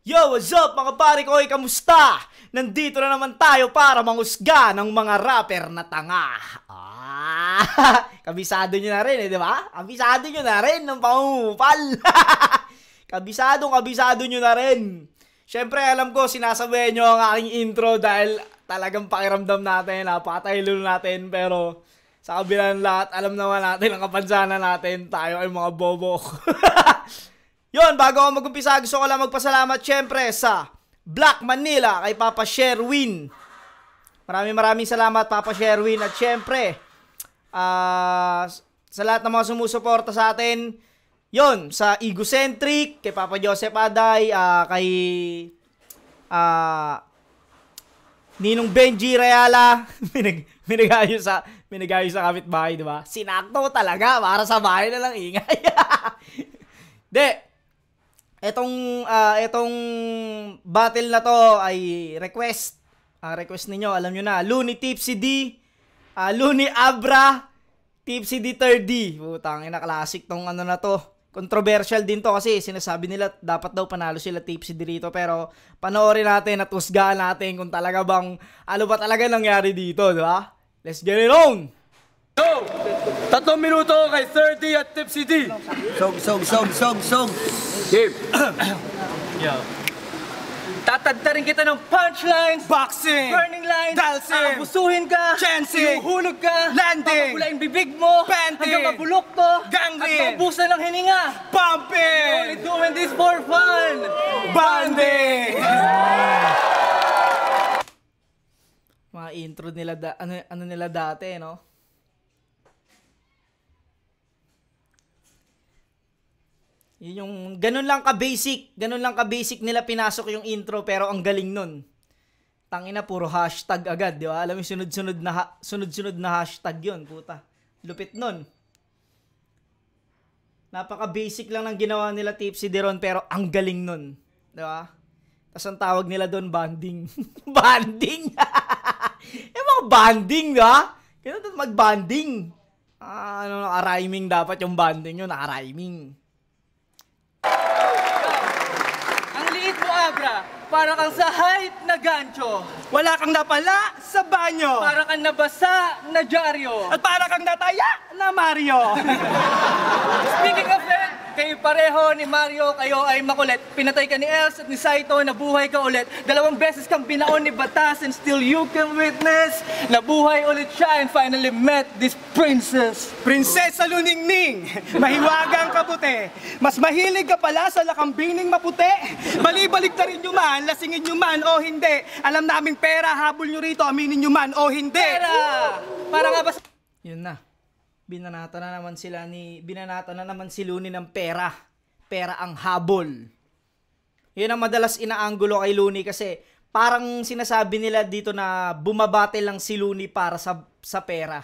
Yo, what's up mga pare ko? Kamusta? Nandito na naman tayo para mangusga ng mga rapper na tanga. Kabisado nyo na rin di ba? Kabisado nyo na rin ng pangungupal. Kabisado nyo na rin. Siyempre, alam ko, sinasabihan nyo ang aking intro dahil talagang pakiramdam natin, napakatahilo natin, pero sa kabila ng lahat, alam naman natin ang kapansanan natin, tayo ay mga bobo. Yon, bago ako mag-umpisa, gusto ko lang magpasalamat syempre sa Black Manila kay Papa Sherwin. Maraming salamat Papa Sherwin. At syempre, sa lahat ng mga sumusuporta sa atin, yon, sa Egocentric, kay Papa Joseph Aday, kay Ninong Benji Reala, minagayo sa kapitbahay, di ba? Sinakto talaga, para sa bahay na lang ingay. De, Etong battle na to ay request. Request ninyo, alam nyo na. Looney Tipsy D, Looney Abra, Tipsy D 3D. Putang ina, classic tong ano na to. Controversial din to kasi sinasabi nila dapat daw panalo sila Tipsy D rito. Pero panoorin natin at husgahan natin kung talaga bang ano ba talaga nangyari dito, di ba? Let's get it on! Go! 3 minuto kay 30 at Tipsy D. Song. Game. Yo. Tatadtarin kita ng punchlines, Boxing, burning lines, dalsing, abusuhin ka, chancing, huhulog ka, landing, papapulain bibig mo, panting, hanggang mabulok to, gangrene, at maubusan ng hininga. pumping, Only doing this for fun. banding. Mga intro nila, ano nila dati, no? Yun yung, ganun lang ka-basic nila pinasok yung intro, pero ang galing nun. Tangina, puro hashtag agad, di ba? Alam mo, sunod-sunod na hashtag yun, puta. Lupit nun. Napaka-basic lang ng ginawa nila Tipsy Deron, pero ang galing nun. Di ba? Tapos ang tawag nila doon, banding. Banding! Mga banding, di ba? Kaya doon mag-banding. Naka-rhyming dapat yung banding yun, naka-rhyming. Ang liit mo, Abra, para kang sa height na gancho. Wala kang napala sa banyo. Para kang nabasa na dyaryo. At para kang nataya na Mario. Speaking of that, kayo pareho ni Mario, kayo ay makulit. Pinatay ka ni Els at ni Saito, nabuhay ka ulit. 2 beses kang binaon ni Batas and still you can witness. Nabuhay ulit siya and finally met this princess. Prinsesa Luningning, mahiwagang kabuti. Mas mahilig ka pala sa lakambining maputi. Balibalik na rin nyo man, lasingin nyo man o hindi. Alam naming pera, habol nyo rito, aminin nyo man o hindi. Pera! Para nga ba sa... Yun na. Binanata na naman si Looney ng pera. Pera ang habol. Yun ang madalas inaanggulo kay Looney kasi parang sinasabi nila dito na bumabate lang si Looney para sa pera.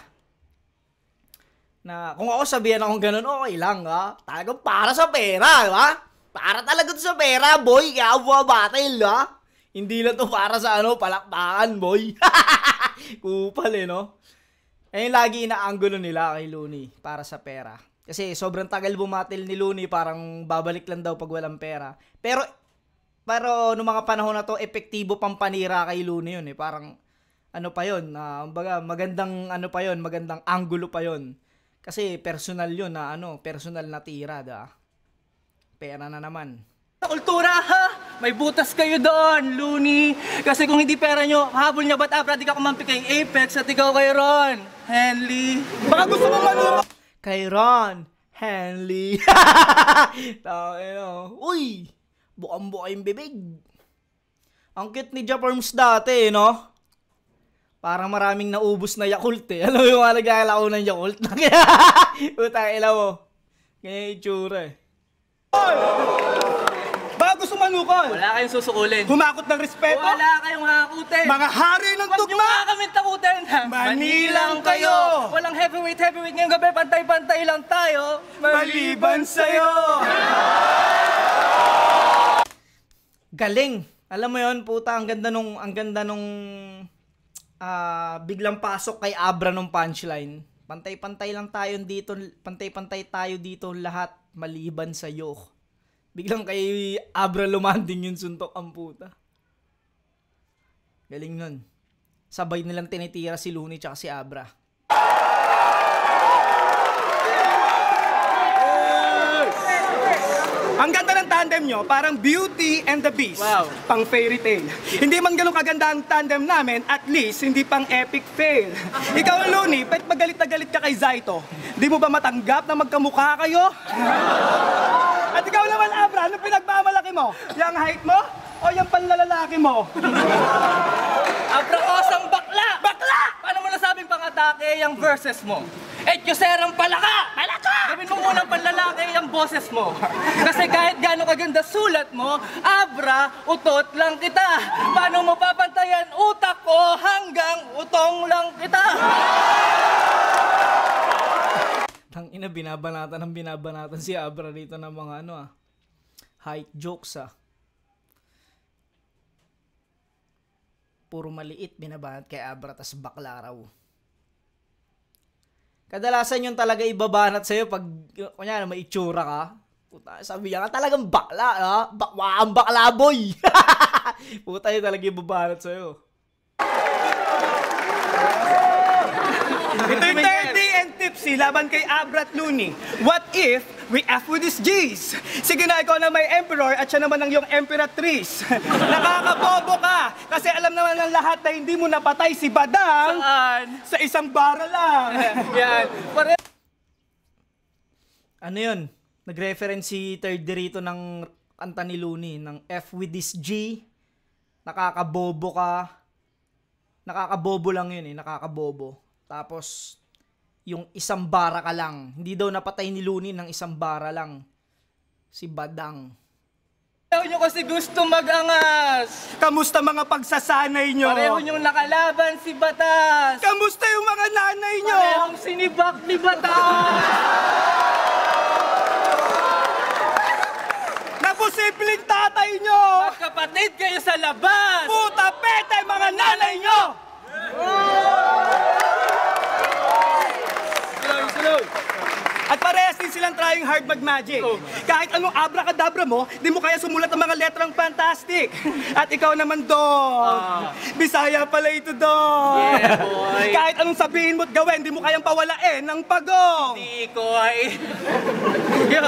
Na kung ako sabihan akong ganun, okay lang ha. Talagang para sa pera, di ba? Para talaga to sa pera, boy. Kaya bumabate, ha? Hindi lang to para sa palakpakan, boy. Kupal no? Ayun lagi inaanggulo nila kay Looney para sa pera. Kasi sobrang tagal bumatil ni Looney, parang babalik lang daw pag walang pera. Pero noong mga panahon na to, epektibo pang panira kay Looney yun eh. Parang pa yun, magandang magandang anggulo pa yun. Kasi personal yun na personal na tira, da. Pera na naman. Kultura, ha? May butas kayo doon, Looney. Kasi kung hindi pera nyo, habol nyo ba't Abra, di ka kumampi kay Apex at ikaw kay Ron Henley. Baka gusto mo malupa. Kay Ron Henley. Uy! Bukang-buka yung bibig. Ang cute ni Japarms dati, no? Parang maraming naubos na Yakult eh. Alam mo yung mga naglalako ng Yakult? Utang ila mo. Ganyan yung itsura eh. Baka gusto manukol. Wala kayong susukulin. Humakot ng respeto. Wala kayong hakutin. Mga hari ng Huwag nyo tugma. nga kami takutin. Manilang kayo. Walang heavyweight ngayong gabi. Pantay-pantay lang tayo. Maliban sa'yo. Galing. Alam mo yon, puta, ang ganda nung biglang pasok kay Abra nung punchline. Pantay-pantay tayo dito lahat maliban sa iyo. Biglang kay Abra lumanding yung suntok ang puta. Galing nun. Sabay nilang tinitira si Looney tsaka si Abra. Ang ganda ng tandem nyo, parang Beauty and the Beast. Wow. Pang fairy tale. Hindi man ganun kaganda ang tandem namin, at least hindi pang epic fail. Ikaw, Looney, pet magalit na galit ka kay Zaito. Di mo ba matanggap na magkamukha kayo? At ikaw naman, Abra, anong pinagmamalaki mo? Yang height mo? O yung panlalalaki mo? Abra-osang bakla! Bakla! Paano mo nasabing pang-atake yung verses mo? Etyoserang palaka! Palaka! Gawin mo munang panlalaki yung boses mo. Kasi kahit gaano kaganda sulat mo, Abra, utot lang kita. Paano mo papantayan utak ko hanggang utong lang kita? Tangina, binabanatan si Abra dito ng mga height jokes Puro maliit binabanat kay Abra, tas bakla raw. Kadalasan yung talaga ibabanat sa'yo pag, kunyari, may itsura ka. Puta, sabi niya ka talagang bakla, Bakwaan bakla, boy! Puta, yun talaga ibabanat sa'yo. Ito yung 30 and tipsy laban kay Abra at Looney. What if we F with his G's? Sige na, ikaw na may emperor at siya naman ang iyong emperatrice. Nakakabobo ka kasi alam naman ng lahat na hindi mo napatay si Badang Saan? sa isang bara lang. Yan. Ano yun? Nag-reference si Third dito ng kanta ni Looney, ng F with this G. Nakakabobo ka. Nakakabobo lang yun nakakabobo. Tapos, yung isang bara ka lang. Hindi daw napatay ni Looney ng isang bara lang. Si Badang. Pareho nyo kasi gusto mag-angas. Kamusta mga pagsasanay nyo? Pareho nyong nakalaban si Batas. Kamusta yung mga nanay nyo? Parehong sinibak ni Batas. Naposibleng tatay nyo! Magkapatid kayo sa labas. Puta pete mga nanay nyo! At parehas din silang trying hard mag-magic. Kahit anong abracadabra mo, di mo kaya sumulat ang mga letrang fantastic. At ikaw naman, Dong. Bisaya pala ito, Dong. Yeah, boy. Kahit anong sabihin mo't gawin, di mo kayang pawalain ng pagong. Di ko ay... Yo.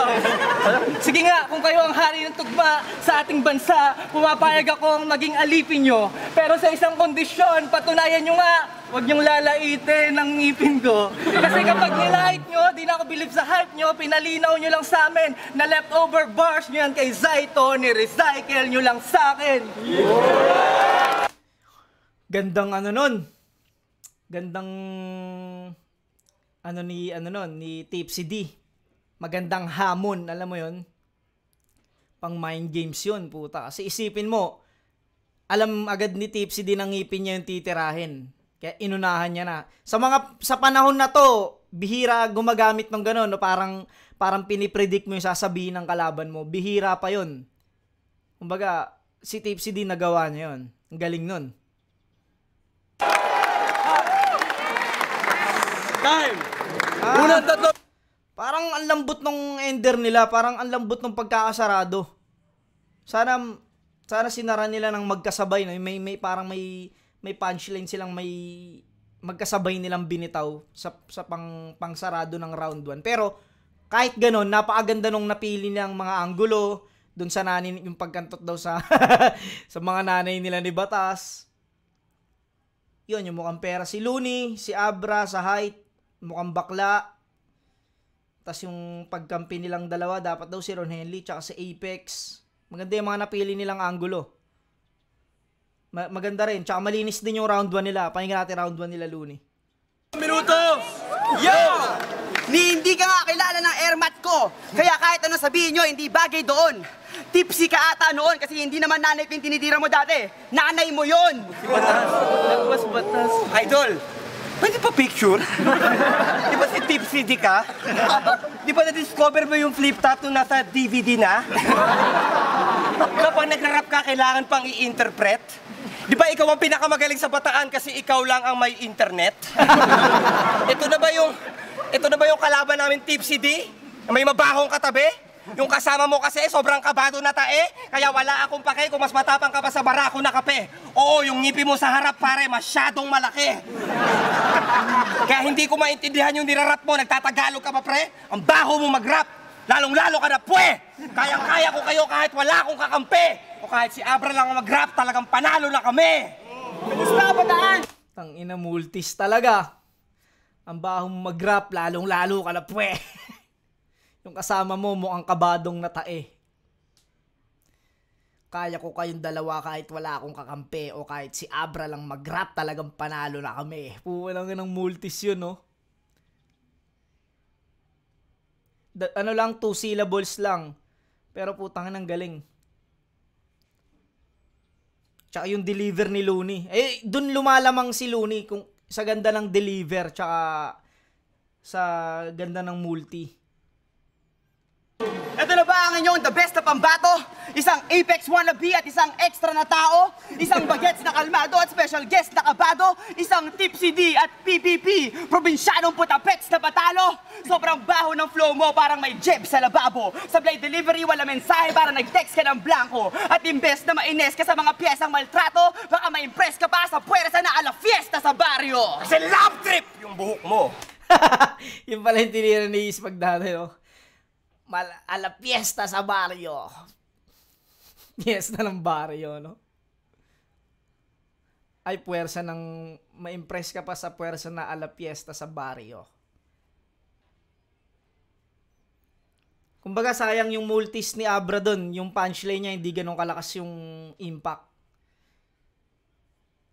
Sige nga, kung kayo ang hari ng tugma sa ating bansa, pumapayag akong maging alipin nyo. Pero sa isang kondisyon, patunayan nyo nga, huwag niyong lalaitin ang ngipin ko. Kasi kapag nilait nyo, di na ako believe sa hype nyo, pinalinaw nyo lang sa amin na leftover bars nyo yan kay Zaito, ni-recycle nyo lang sa akin. Gandang nun. Gandang ni Tipsy D. Magandang hamon, alam mo yon. Pang mind games yun, puta. Kasi isipin mo, alam agad ni Tipsy D ng ngipin niya yung titirahin. Kaya inunahan niya na. Sa panahon na to, bihira gumagamit ng gano'n, no? Parang pinipredict mo yung sasabihin ng kalaban mo. Bihira pa yun. Kumbaga, si Tipsy D nagawa niya yun. Ang galing nun. Time! Unang tatlo! Parang ang lambot ng ender nila, parang ang lambot ng pagkakasarado. Sana sinara nila ng magkasabay, no? Parang may punchline silang may magkasabay nilang binitaw sa pangsarado ng round 1. Pero kahit gano'n, napakaganda nung napili nilang mga anggulo doon sa nanay, yung pagkantot daw sa sa mga nanay nila ni Batas. Yun, yung mukhang pera si Looney, si Abra sa height, mukhang bakla. Tapos yung pagkampi nilang dalawa, dapat daw si Ron Henley tsaka si Apex. Maganda yung mga napili nilang anggulo. Maganda rin. Tsaka malinis din yung round 1 nila. Pakinggan natin round 1 nila, Looney. Minuto! Yo! Hindi ka nga kilala ng airmat ko. Kaya kahit ano sabihin nyo, hindi bagay doon. Tipsy ka ata noon kasi hindi naman nanay ko yung tinitira mo dati. Nanay mo yon. Lagpas Batas. Idol, pwede pa picture? Di ba si Tipsy di ka? Di ba na-discover mo yung flip top nung nasa DVD na? Kapag nagra-rap ka, kailangan pang i-interpret? Di ba ikaw ang pinakamagaling sa Bataan kasi ikaw lang ang may internet? Ito na ba yung kalaban namin Tipsy D? May mabahong katabi? Yung kasama mo kasi sobrang kabado na tae, kaya wala akong pake kung mas matapang ka pa sa barako na kape. Oo, yung ngipi mo sa harap pare, masyadong malaki. Kaya hindi ko maintindihan yung nirarap mo, nagtatagalog ka pa pre? Ang baho mo mag-rap, lalong-lalo ka na pwe! Kayang-kaya ko kayo kahit wala akong kakampi. O kahit si Abra lang ang mag-rap, talagang panalo na kami. Kumusta, bataan? Tangina, multis talaga. Ang baho mo mag-rap, lalong-lalo ka na pwe. Yung kasama mo mukhang kabadong na tae. Kaya ko kayong dalawa kahit wala akong kakampi o kahit si Abra lang mag-rap, talagang panalo na kami. Puwalang ng multis yun, no? Ano lang, 2 syllables lang. Pero putang ng galing. Tsaka yung deliver ni Looney. Eh, dun lumalamang si Looney kung sa ganda ng deliver tsaka sa ganda ng multi. Ito na ba ang inyong the best na pambato? Isang Apex wannabe at isang extra na tao? Isang bagets na kalmado at special guest na kabado? Isang tipsy D at PPP? Probinsyanong putapets na patalo? Sobrang baho ng flow mo, parang may jeb sa lababo. Sablay delivery, wala mensahe, parang nag-text ka ng blanco. At imbes na maines ka sa mga piyesang maltrato, baka ma-impress ka pa sa puwersa na ala fiesta sa baryo. Kasi love trip yung buhok mo. Yung pala yung tinira ni Ispag dati, no? Ala fiesta sa baryo. Fiesta ng baryo, no? Ay, puwersa ng... Ma-impress ka pa sa puwersa na ala fiesta sa baryo. Kumbaga, sayang yung multis ni Abra dun. Yung punchline niya, hindi ganun kalakas yung impact.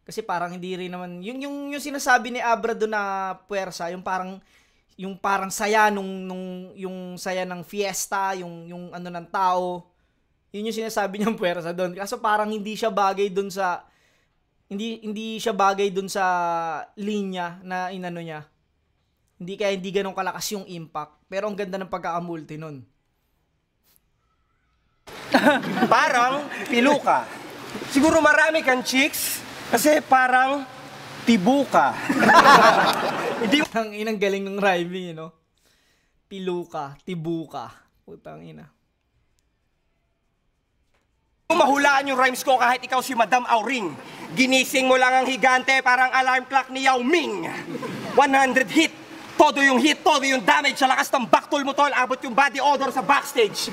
Kasi parang hindi rin naman... Yung sinasabi ni Abra dun na puwersa, yung parang saya yung saya ng fiesta, yung ano ng tao. Yun yung sinasabi niyang puwersa doon. Kaso parang hindi siya bagay doon sa hindi siya bagay doon sa linya na inano niya. Hindi ganun kalakas yung impact. Pero ang ganda ng pagkakamulti nun. Parang piluka. Siguro marami kang chicks kasi parang tibuka. Hindi Ang inang galing ng rhyming, no? Piluka, tibuka. Putang ina. mahulaan yung rhymes ko kahit ikaw si Madam Auring. Ginising mo lang ang higante parang alarm clock ni Yao Ming. 100 hit. Todo yung hit, todo yung damage. Sa lakas ng backtool mo, tol, abot yung body odor sa backstage.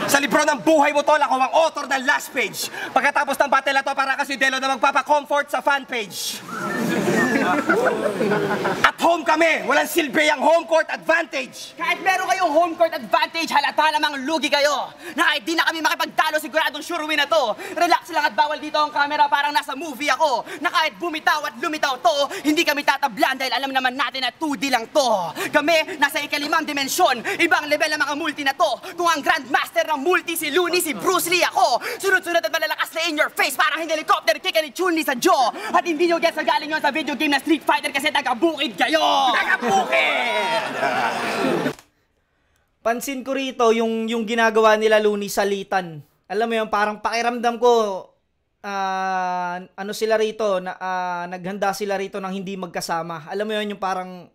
Sa libro ng buhay mo, tol, ako ang author ng last page. Pagkatapos ng battle na to, para kasi Delo na magpapa-comfort sa fan page. At home kami, walang silbi ang home court advantage. Kahit meron kayong home court advantage, halata namang lugi kayo. Na kahit di na kami makipagtalo, siguradong sure win na to. Relax lang at bawal dito ang camera, parang nasa movie ako. Na kahit bumitaw at lumitaw to, hindi kami tatablan dahil alam naman natin na 2D lang to. Kami, nasa ikalimang dimensyon, ibang level ang mga multi na to. Kung ang grandmaster ng multi si Looney, si Bruce Lee ako. Sunod-sunod at malalakas na in your face, parang hindi helicopter kick ni Chun-Li sa jaw. At hindi nyo guess na galing yun sa video game na Street Fighter kasi taga-bukid kayo. Taga-bukid! Pansin ko rito yung ginagawa nila Looney salitan. Alam mo yun, parang pakiramdam ko ano sila rito, naghanda sila rito ng hindi magkasama. Alam mo yun, yung parang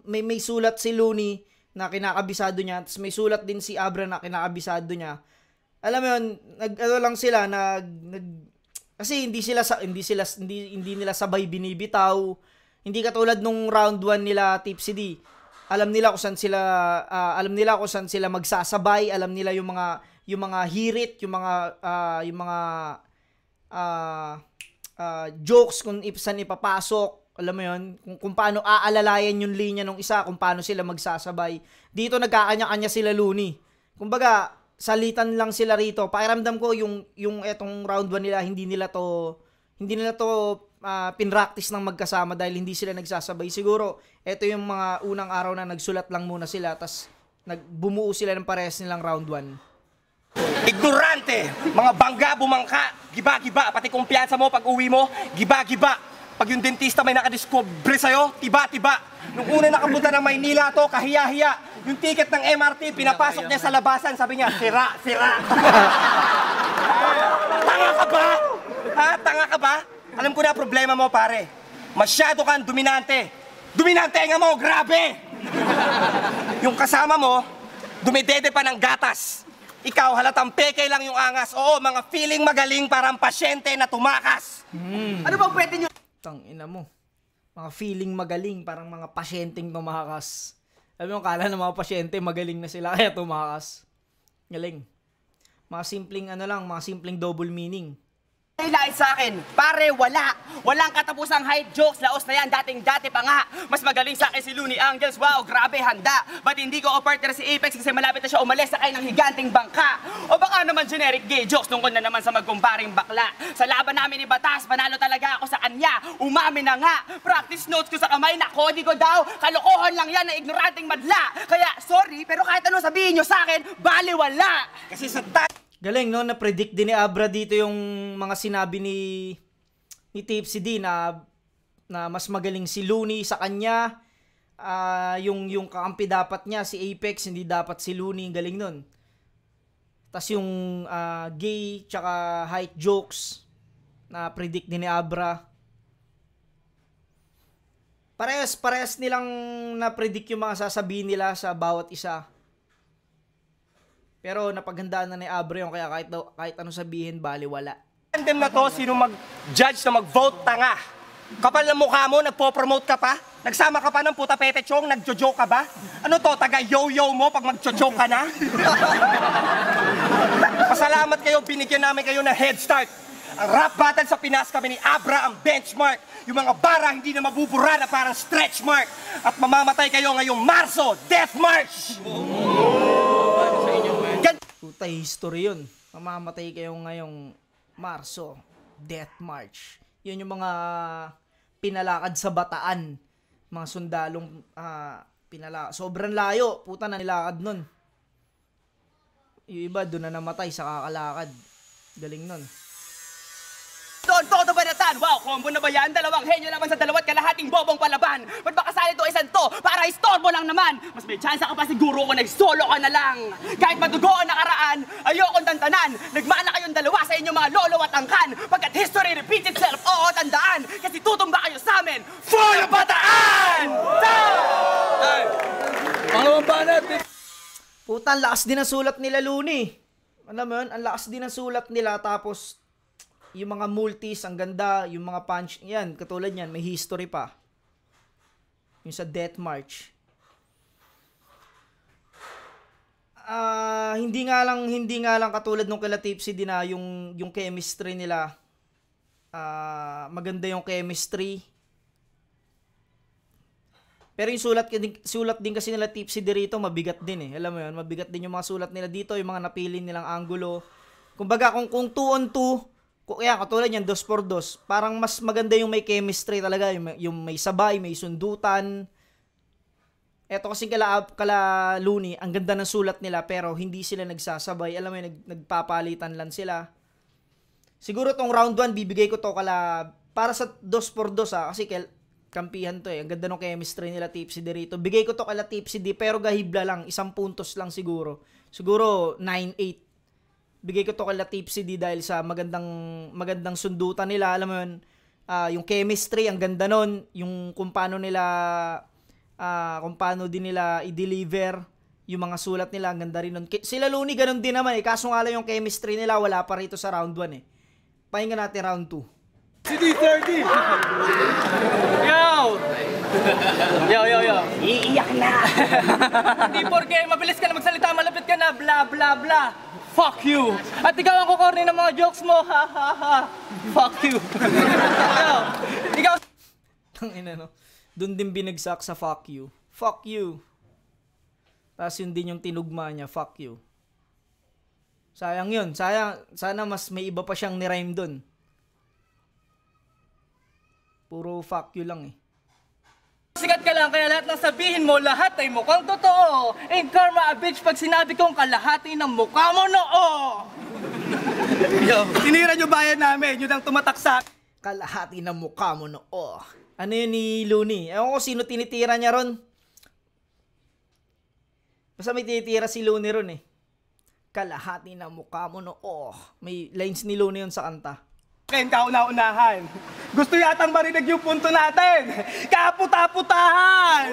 may sulat si Looney na kinakabisado niya, tapos may sulat din si Abra na kinakabisado niya. Alam mo yun, ano lang sila, kasi hindi nila sabay binibitaw. Hindi katulad nung round 1 nila Tipsy D. Alam nila kung saan sila magsasabay, alam nila yung mga hirit, yung mga jokes kung saan ipapasok. Alam mo yun, kung paano aalalayan yung linya ng isa, kung paano sila magsasabay. Dito nagkakanya-kanya sila Looney. Kumbaga, salitan lang sila rito. Pakiramdam ko yung etong round 1 nila, hindi nila to pinractice ng magkasama dahil hindi sila nagsasabay. Siguro, eto yung mga unang araw na nagsulat lang muna sila, tas bumuo sila ng parehas nilang round 1. Ignorante! Mga bangga, bumangka, giba-giba, pati kumpiyansa mo pag uwi mo, giba-giba. Pag yung dentista may nakadiscover sa'yo, tiba-tiba. Nung una nakapunta ng Maynila to, kahiya-hiya. Yung ticket ng MRT, pinapasok niya sa labasan, sabi niya, sira, sira. Tanga ka ba? Ha? Tanga ka ba? Alam ko na problema mo, pare. Masyado kang dominante. Dominante nga mo, grabe! Yung kasama mo, Dumidede pa ng gatas. Ikaw, halatang peke lang yung angas. Oo, mga feeling magaling parang pasyente na tumakas. Ano bang pwede nyo? Tang ina mo. Mga feeling magaling, parang mga pasyenteng tumakas. Alam mo, kala ng mga pasyente magaling na sila kaya tumakas. Galing. Mga simpleng ano lang, mga simpleng double meaning. Nilait sa akin, pare, wala. Walang katapusang height jokes, laos na yan, dating-dati pa nga. Mas magaling sa akin si Looney Angels, wow, grabe, handa. Ba't hindi ko partner si Apex kasi malapit na siya umalis sakay ng higanting bangka? O baka naman generic gay jokes tungkol na naman sa magkumparing bakla. Sa laban namin ni Batas, panalo talaga ako sa kanya. Umamin na nga, practice notes ko sa kamay, nakodi ko daw. Kalokohan lang yan na ignoranting madla. Kaya, sorry, pero kahit ano sabihin nyo sa akin, baliwala. Kasi sa Galing, no? Na-predict din ni Abra dito yung mga sinabi ni Tipsy D na mas magaling si Looney sa kanya. Yung kakampi dapat niya, si Apex, hindi dapat si Looney. Galing nun. Tas yung gay tsaka height jokes na predict din ni Abra. Parehas nilang na-predict yung mga sasabihin nila sa bawat isa. Pero napaghandaan na ni Abra yung kaya kahit ano sabihin, baliwala. tandem na to, sino mag-judge na mag-vote tanga? Kapal na mukha mo, nagpo-promote ka pa? Nagsama ka pa ng puta pete chong, nagjo-joke ka ba? Ano to, taga-yo-yo mo pag magjo-joke ka na? Pasalamat kayo, binigyan namin kayo ng head start. Ang rap battle sa Pinas kami ni Abra ang benchmark. Yung mga bara hindi na mabubura na parang stretch mark. At mamamatay kayo ngayong Marso, Death March! Puta, history yun. Mamamatay kayo ngayong Marso, Death March. Yun yung mga pinalakad sa Bataan. Mga sundalong sobrang layo. Puta na nilakad nun. Yung iba doon na namatay sa kakalakad. Galing nun. Doon, todo banatan! Wow, combo na ba yan? Dalawang henyo laban sa dalawat kalahating bobong palaban. Ba't ba kasali to isang to? Para istorbo lang naman. Mas may chance ka pa siguro kung nag-solo ka na lang. Kahit madugo ang nakaraan, ayokong tantanan. Nagmana kayong dalawa sa inyong mga lolo at angkan. Pagkat history repeats itself, oo, tandaan. Kasi tutumba kayo sa amin. Full Bataan! Pangalawang banat! Puta, ang lakas din ang sulat nila, Looney. Alam mo yun? Ang lakas din ang sulat nila. Tapos, yung mga multis, ang ganda. Yung mga punch, yan, katulad yan, may history pa. Yung sa Death March. Hindi nga lang katulad nung kila Tipsy din na yung chemistry nila. Maganda yung chemistry. Pero yung sulat din kasi nila Tipsy dito, mabigat din eh. Alam mo yun, mabigat din yung mga sulat nila dito, yung mga napili nilang angulo. Kumbaga, kung 2 on 2, kaya katulad yan, 2x2, parang mas maganda yung may chemistry talaga, yung may sabay, may sundutan. Eto kasi kala Looney, ang ganda ng sulat nila pero hindi sila nagsasabay. Alam mo yun, nagpapalitan lang sila. Siguro tong round 1, bibigay ko to para sa 2x2 kasi kampihan to eh. Ang ganda ng chemistry nila Tipsy D rito. Bigay ko to kala Tipsy D pero gahibla lang, 1 puntos lang siguro. Siguro 9-8. Bigay ko to kala Tipsy D dahil sa magandang sundutan nila. Alam mo yun, yung chemistry, ang ganda nun. Yung kung paano din nila i-deliver yung mga sulat nila, ang ganda rin nun. Sila Looney, ganun din naman eh. Kaso nga lang yung chemistry nila, wala pa rito sa round 1 eh. Pahinga natin round 2. Si D30! Yo! Yo! Iiyak na! Hindi porke mabilis ka na magsalita, malapit ka na, bla bla bla. Fuck you! At ikaw ang kukorni ng mga jokes mo, ha ha ha. Fuck you! Ikaw... Tangina no. Doon din binagsak sa fuck you. Fuck you. Tapos yun din yung tinugma niya, fuck you. Sayang yun. Sana mas may iba pa siyang nirhyme doon. Puro fuck you lang eh. Sikat ka lang, kaya lahat ng sabihin mo, lahat ay mukhang totoo. And karma a bitch pag sinabi kong kalahati ng mukha mo noo. Yo, tinira nyo bayan namin, yun ang tumatak sa... Kalahati ng mukha mo noo. Ano yun ni Looney? Ewan ko sino tinitira niya ron. Basta may tinitira si Looney ron eh. Kalahati ng mukha mo noo. May lines ni Looney yun sa kanta. Kauna-unahan. Gusto yatang marinig yung punto natin. Kaputa-putahan!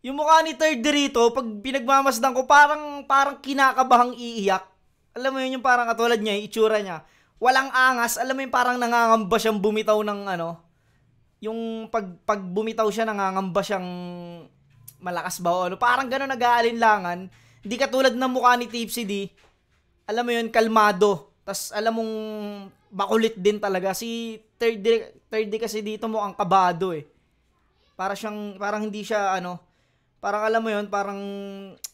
Yung mukha ni Third rito, pag pinagmamasdan ko, parang kinakabahang iiyak. Alam mo yun, yung parang katulad niya, yung itsura niya. Walang angas, alam mo yung parang nangangamba siyang bumitaw ng ano. Yung pag bumitaw siya, nangangamba siyang malakas ba o ano. Parang gano'n nag-aalinlangan. Hindi katulad ng mukha ni Tipsy D. Alam mo yun, kalmado. Tas alam mong makulit din talaga. Si Third D kasi dito mukhang kabado eh. Parang hindi siya ano, parang alam mo yun, parang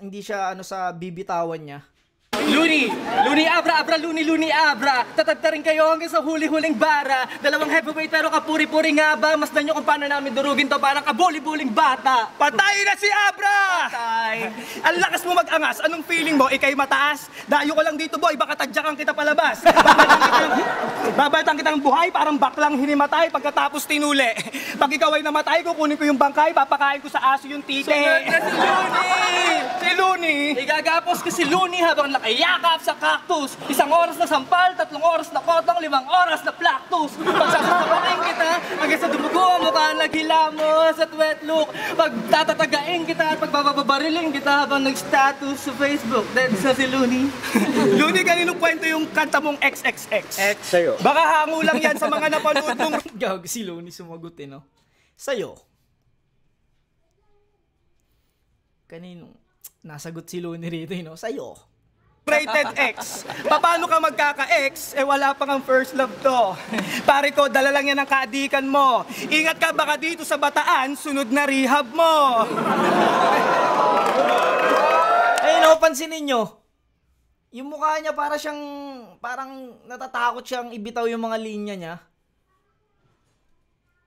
hindi siya ano sa bibitawan niya. Looney Abra, Looney Abra. Tatagta rin kayo hanggang sa huli-huling bara. Dalawang heavyweight pero kapuri-puri nga ba? Masdan nyo kung paano namin durugin to parang kabuli-buling bata. Patay na si Abra! Patay. Ang lakas mo mag-angas. Anong feeling mo? Ika'y mataas? Dayo ko lang dito, boy. Baka tadyakan kita palabas. Babatang kita ng buhay, parang baklang hinimatay pagkatapos tinuli. Pag ikaw ay namatay, kukunin ko yung bangkay, papakain ko sa aso yung tite. Sunod na si Looney! Si Looney! Igagapos ko si Looney habang nakayakap sa cactus. 1 oras na sampal, 3 oras na kotong, 5 oras na plactus. Pagsasasabakin kita, hanggang sa dumugo ang mukha naghilamos at wet look. Pag tatatagain kita at pagbababarilin kita habang nag-status sa Facebook. That's si Looney. Looney, kaninong kwento yung kanta mong XXX? Sa'yo. Baka hango lang yan sa mga napanood mong... Gag, si Looney sumagot eh, no? Sa'yo. Kaninong nasagot si Looney rito, no? Sa'yo. Rated X. Paano ka magkaka-X? Eh wala pang ang first love to. Pare ko, dala lang yan ang kaadikan mo. Ingat ka, baka dito sa Bataan, sunod na rehab mo. Eh, no, pansinin nyo. Yung mukha niya parang natatakot siyang ibitaw yung mga linya niya.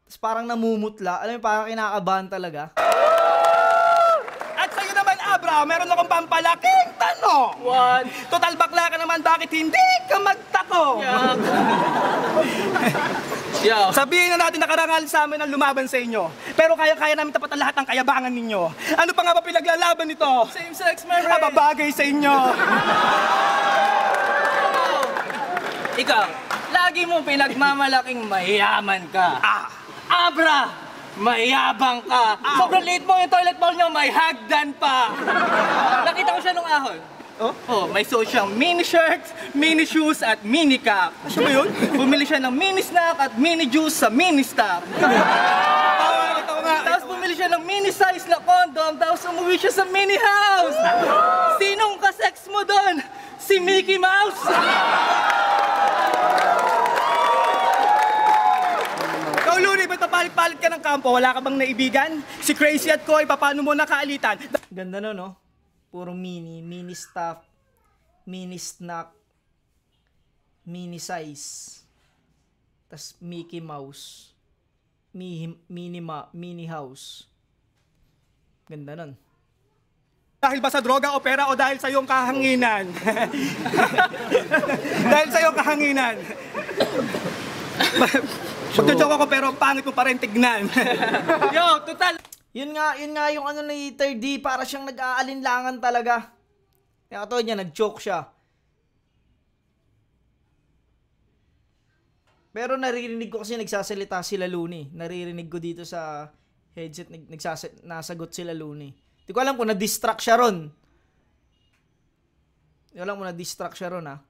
Tapos parang namumutla. Alam mo, parang kinakabahan talaga. At sa'yo naman, Abra, meron akong pampalaking tanong. What? Total bakla ka naman, bakit hindi ka magtako? Yo. Sabihin na natin nakarangal sa amin ang lumaban sa inyo. Pero kaya namin tapatan lahat ng kayabangan ninyo. Ano pa nga ba pinaglalaban nito? Same-sex marriage. Kababagay sa inyo. Ikaw, lagi mong pinagmamalaking mayaman ka. Abra, mayabang ka. Sobrang liit mo yung toilet bowl niyo, may hagdan pa. Nakita ko siya nung ahon. Oh, may suot siyang mini shirts, mini shoes at mini cap. Siya ba yun? Bumili siya ng mini snack at mini juice sa mini stop. Ito nga. Tapos bumili siya ng mini size na condom, tapos umuwi siya sa mini house. Sinong ka-sex mo doon? Si Mickey Mouse? Ikaw, Looney, ba't papalit-palit ka ng kampo? Wala ka bang naibigan? Si Crazy at Koy, paano mo nakaalitan? Ganda no, no? Puro mini stuff, mini snack, mini size. Tas Mickey Mouse, mini house. Ganda nun. Dahil ba sa droga o pera o dahil sa iyong kahanginan? Dahil sa iyong kahanginan. Magjojoke ako pero pangit mo pa rin tignan. Yo, total. Yun nga yung ano ni Third D, para siyang nag-aalinlangan talaga. Kaya katulad niya, nag-joke siya. Pero naririnig ko kasi nagsasalita sila Looney. Naririnig ko dito sa headset, nasagot sila Looney. Hindi ko alam kung na-distract siya ron. Hindi ko alam kung na-distract siya ron, ha.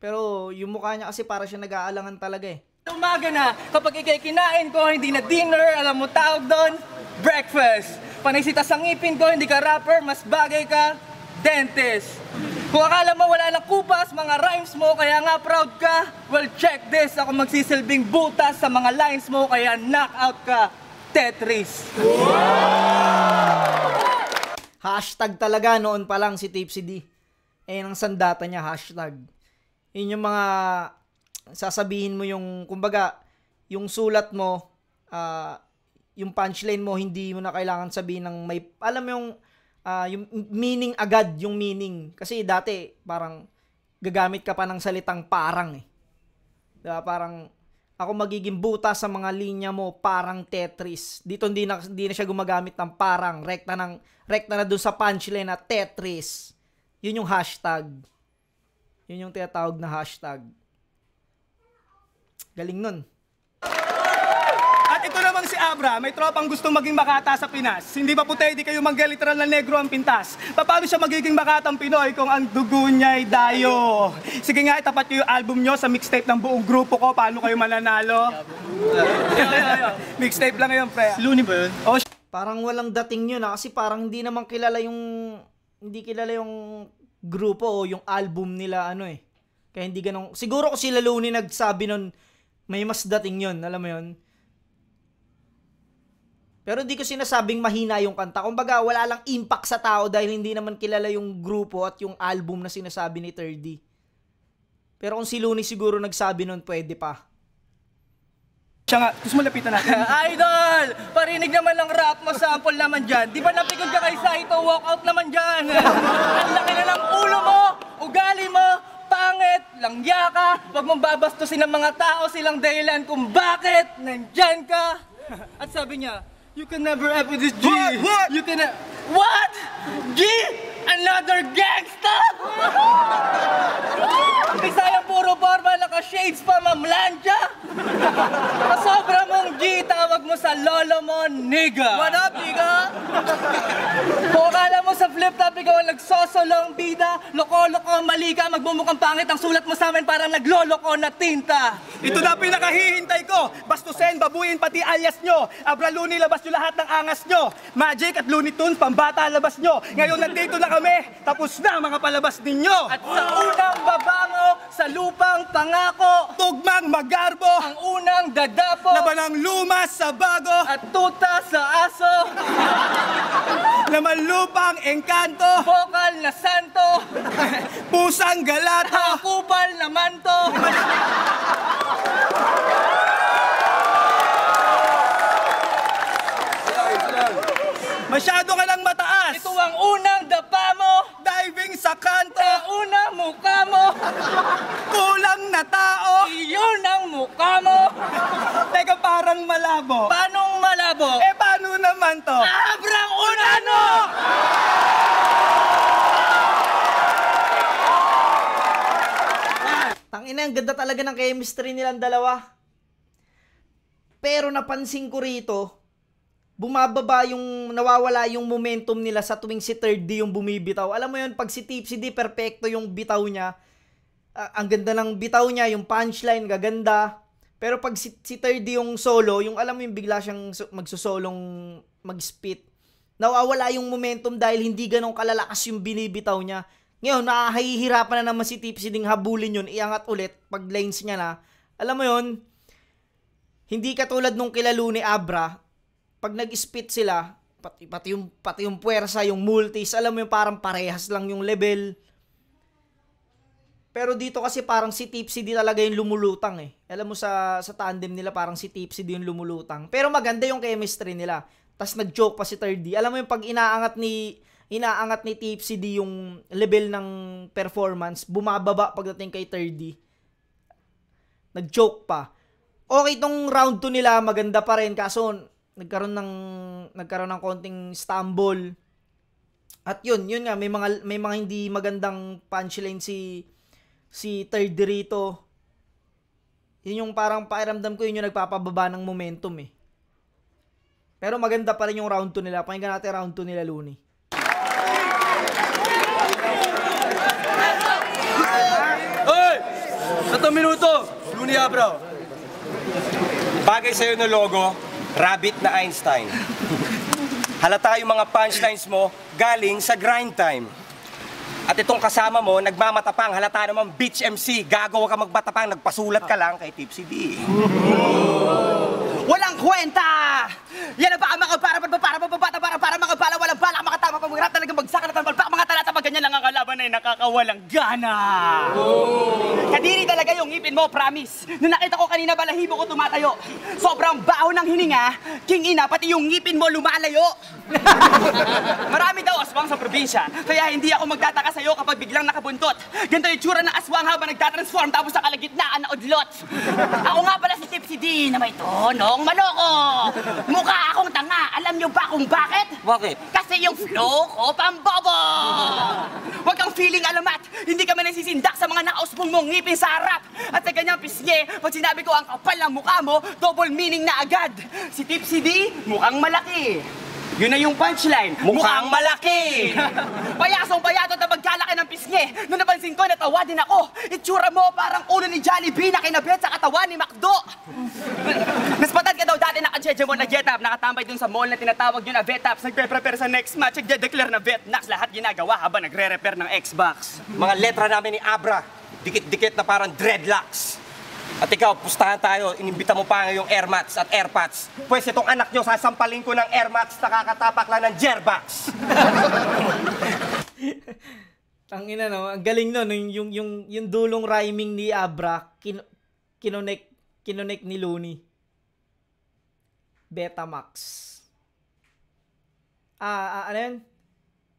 Pero yung mukha niya kasi para siya nag-aalangan talaga eh. Umaga na, kapag ikay kinain ko, hindi na dinner, alam mo tawag doon, breakfast. Panisita sa ngipin ko, hindi ka rapper, mas bagay ka, dentist. Kung akala mo wala ng kupas, mga rhymes mo, kaya nga proud ka, well check this, ako magsisilbing butas sa mga lines mo, kaya knockout ka, Tetris. Hashtag talaga noon pa lang si Tipsy D. Ang sandata niya, hashtag. Yun yung mga sasabihin mo yung, kumbaga, yung sulat mo, yung punchline mo, hindi mo na kailangan sabihin ng may, alam mo yung meaning agad, yung meaning. Kasi dati, parang, gagamit ka pa ng salitang parang eh. Diba? Parang, ako magiging buta sa mga linya mo, parang Tetris. Dito hindi na siya gumagamit ng parang, rekta na dun sa punchline na Tetris. Yun yung hashtag. Yun yung tinatawag na hashtag. Galing nun. At ito namang si Abra, may tropang gustong maging Makata sa Pinas. Hindi ba puti, di kayo maggeliteral na negro ang pintas? Paano siya magiging Makatang Pinoy kung ang dugo niya'y dayo? Sige nga, itapat niyo yung album niyo sa mixtape ng buong grupo ko. Paano kayo mananalo? Mixtape lang ngayon, pre. Looney ba yun? Oh, Parang walang dating yun kasi parang hindi naman kilala yung grupo o yung album nila Kaya hindi ganun. Siguro ko sila Looney nagsabi nun may mas dating yun, alam mo yun? Pero hindi ko sinasabing mahina yung kanta. Kumbaga wala lang impact sa tao dahil hindi naman kilala yung grupo at yung album na sinasabi ni 30. Pero kung si Looney siguro nagsabi nun, pwede pa. siya nga, gusto mo lapitan natin? Idol! Parinig naman ng rap mo, sample naman dyan. Di ba napikon ka kay Saito, walk out naman dyan. Ang laki na ng ulo mo, ugali mo, pangit, langya ka. Huwag mong babastusin ng mga tao silang dahilan kung bakit nandyan ka. At sabi niya, you can never F with this G. What? You can What? G? Another gangsta? Bisaya puro barba, naka-shades pa, mamlansya. Sobra mong G, tawag mo sa lolo mo, nigga. What up, nigga? Kung akala mo sa flip top, ikaw ang nagsosolong bida, loko-loko, mali ka, magbumukhang pangit, ang sulat mo sa amin parang nagloloko na tinta. Ito na pinakahihintay ko. Bastusin, babuyin, pati alias nyo. Abra Looney, labas nyo lahat ng angas nyo. Magic at Looney Tunes, pambata, labas nyo. Ngayon nandito na kami. Tapos na mga palabas ninyo. At sa unang babango, sa lupang pangako, Tugmang magarbo. ang unang dadapo, Laban ng lumas sa bago. at tuta sa aso, Laman lupang engkanto. bokal na santo, Pusang galato. kupal na manto. Masyado ka lang mataas. Ito ang unang dapa mo, Diving sa kanto. sa unang mukha mo, Kulang na tao. iyon ang mukha mo. Teka, parang malabo. Paanong malabo? Paano naman to? Abrang unano! Tangina, ang ganda talaga ng chemistry nilang dalawa. Pero napansin ko rito, bumababa yung, nawawala yung momentum nila sa tuwing si 30 yung bumibitaw. Alam mo yun, pag si Tipsy D, perfecto yung bitaw niya. Ang ganda ng bitaw niya, yung punchline, gaganda. Pero pag si 30 yung solo, yung alam mo yung bigla siyang magsusolong mag-spit, nawawala yung momentum dahil hindi ganong kalalakas yung binibitaw niya. Ngayon, nakahihirapan na naman si Tipsy ding habulin yun, iangat ulit pag lines niya na. Alam mo yun, hindi katulad nung kila Looney Abra, pag nag-spit sila, pati yung puwersa, yung multis, alam mo yung parang parehas lang yung level. Pero dito kasi parang si Tipsy D talaga yung lumulutang eh. Alam mo sa tandem nila parang si Tipsy D yung lumulutang. Pero maganda yung chemistry nila. Tas nag-joke pa si 30. Alam mo yung pag inaangat ni Tipsy D yung level ng performance, bumababa pagdating kay 30. Nag-joke pa. Okay tong round 2 nila, maganda pa rin kaso nagkaroon ng konting stumble. At yun nga may mga hindi magandang punchline si 30 rito. Yun yung parang pakiramdam ko, yun yung nagpapababa ng momentum eh. Pero maganda pa rin yung round 2 nila. Pakinggan natin round 2 nila Looney. Hoy! 1 minuto! Looney Abra. Bagay sa'yo na logo, rabbit na Einstein. Halata yung mga punchlines mo galing sa grind time. At itong kasama mo, nagmamatapang, halata naman bitch MC, gagawa ka magbatapang, nagpasulat ka lang kay Tipsy D. Walang kwenta! Yan ang baka mga para mga bala, walang bala, mga tama pag-rap talagang bagsakan at palpak, mga talata pag ganyan lang ang kalaban ay nakakawalang gana. Kadiri talaga yung ngipin mo, promise. Nung nakita ko kanina balahibo ko tumatayo. Sobrang baho ng hininga, king ina, pati yung ngipin mo lumalayo. Marami daw aswang sa probinsya, kaya hindi ako magtataka sa'yo kapag biglang nakabuntot. Ganito yung tsura ng aswang habang nagtatransform tapos sa kalagitnaan na udlot. Ako nga pala si Tipsy D na may tonong maloko. Mukha akong tanga. Alam niyo ba kung bakit? Bakit? Kasi yung flow ko pambobo. Huwag kang feeling ding alamat. Hindi kami nagsisindak sa mga nakausbong mong ngipin sa harap. At sa ganyang pisngi, pag sinabi ko ang kapal ng mukha mo, double meaning na agad. Si Tipsy D, mukhang malaki. Yun na yung punchline. Mukhang malaki! Payasong payatot na pagkalaki ng pisngi. Nung napansin ko, natawa din ako. Itsura mo parang ulo ni Jollibee na kinabit sa katawan ni Macdo. Naspatan ka daw dati naka-jeje mo na get-up. Nakatambay dun sa mall na tinatawag yun na vet-ups. Nagpe-prepare sa next match. Nagde-declare na vet-nax. Lahat ginagawa habang nagre-repair ng Xbox. Mga letra namin ni Abra, dikit-dikit na parang dreadlocks. At ikaw, pustahan tayo, inimbita mo pa yung Airmats at Airpods. Pwes itong anak nyo, sasampalin ko ng Airmats, nakakatapak lang ng Jerbox. Tangina no, ang galing no, yung dulong rhyming ni Abra, kinonek ni Looney. Betamax. Ano yun?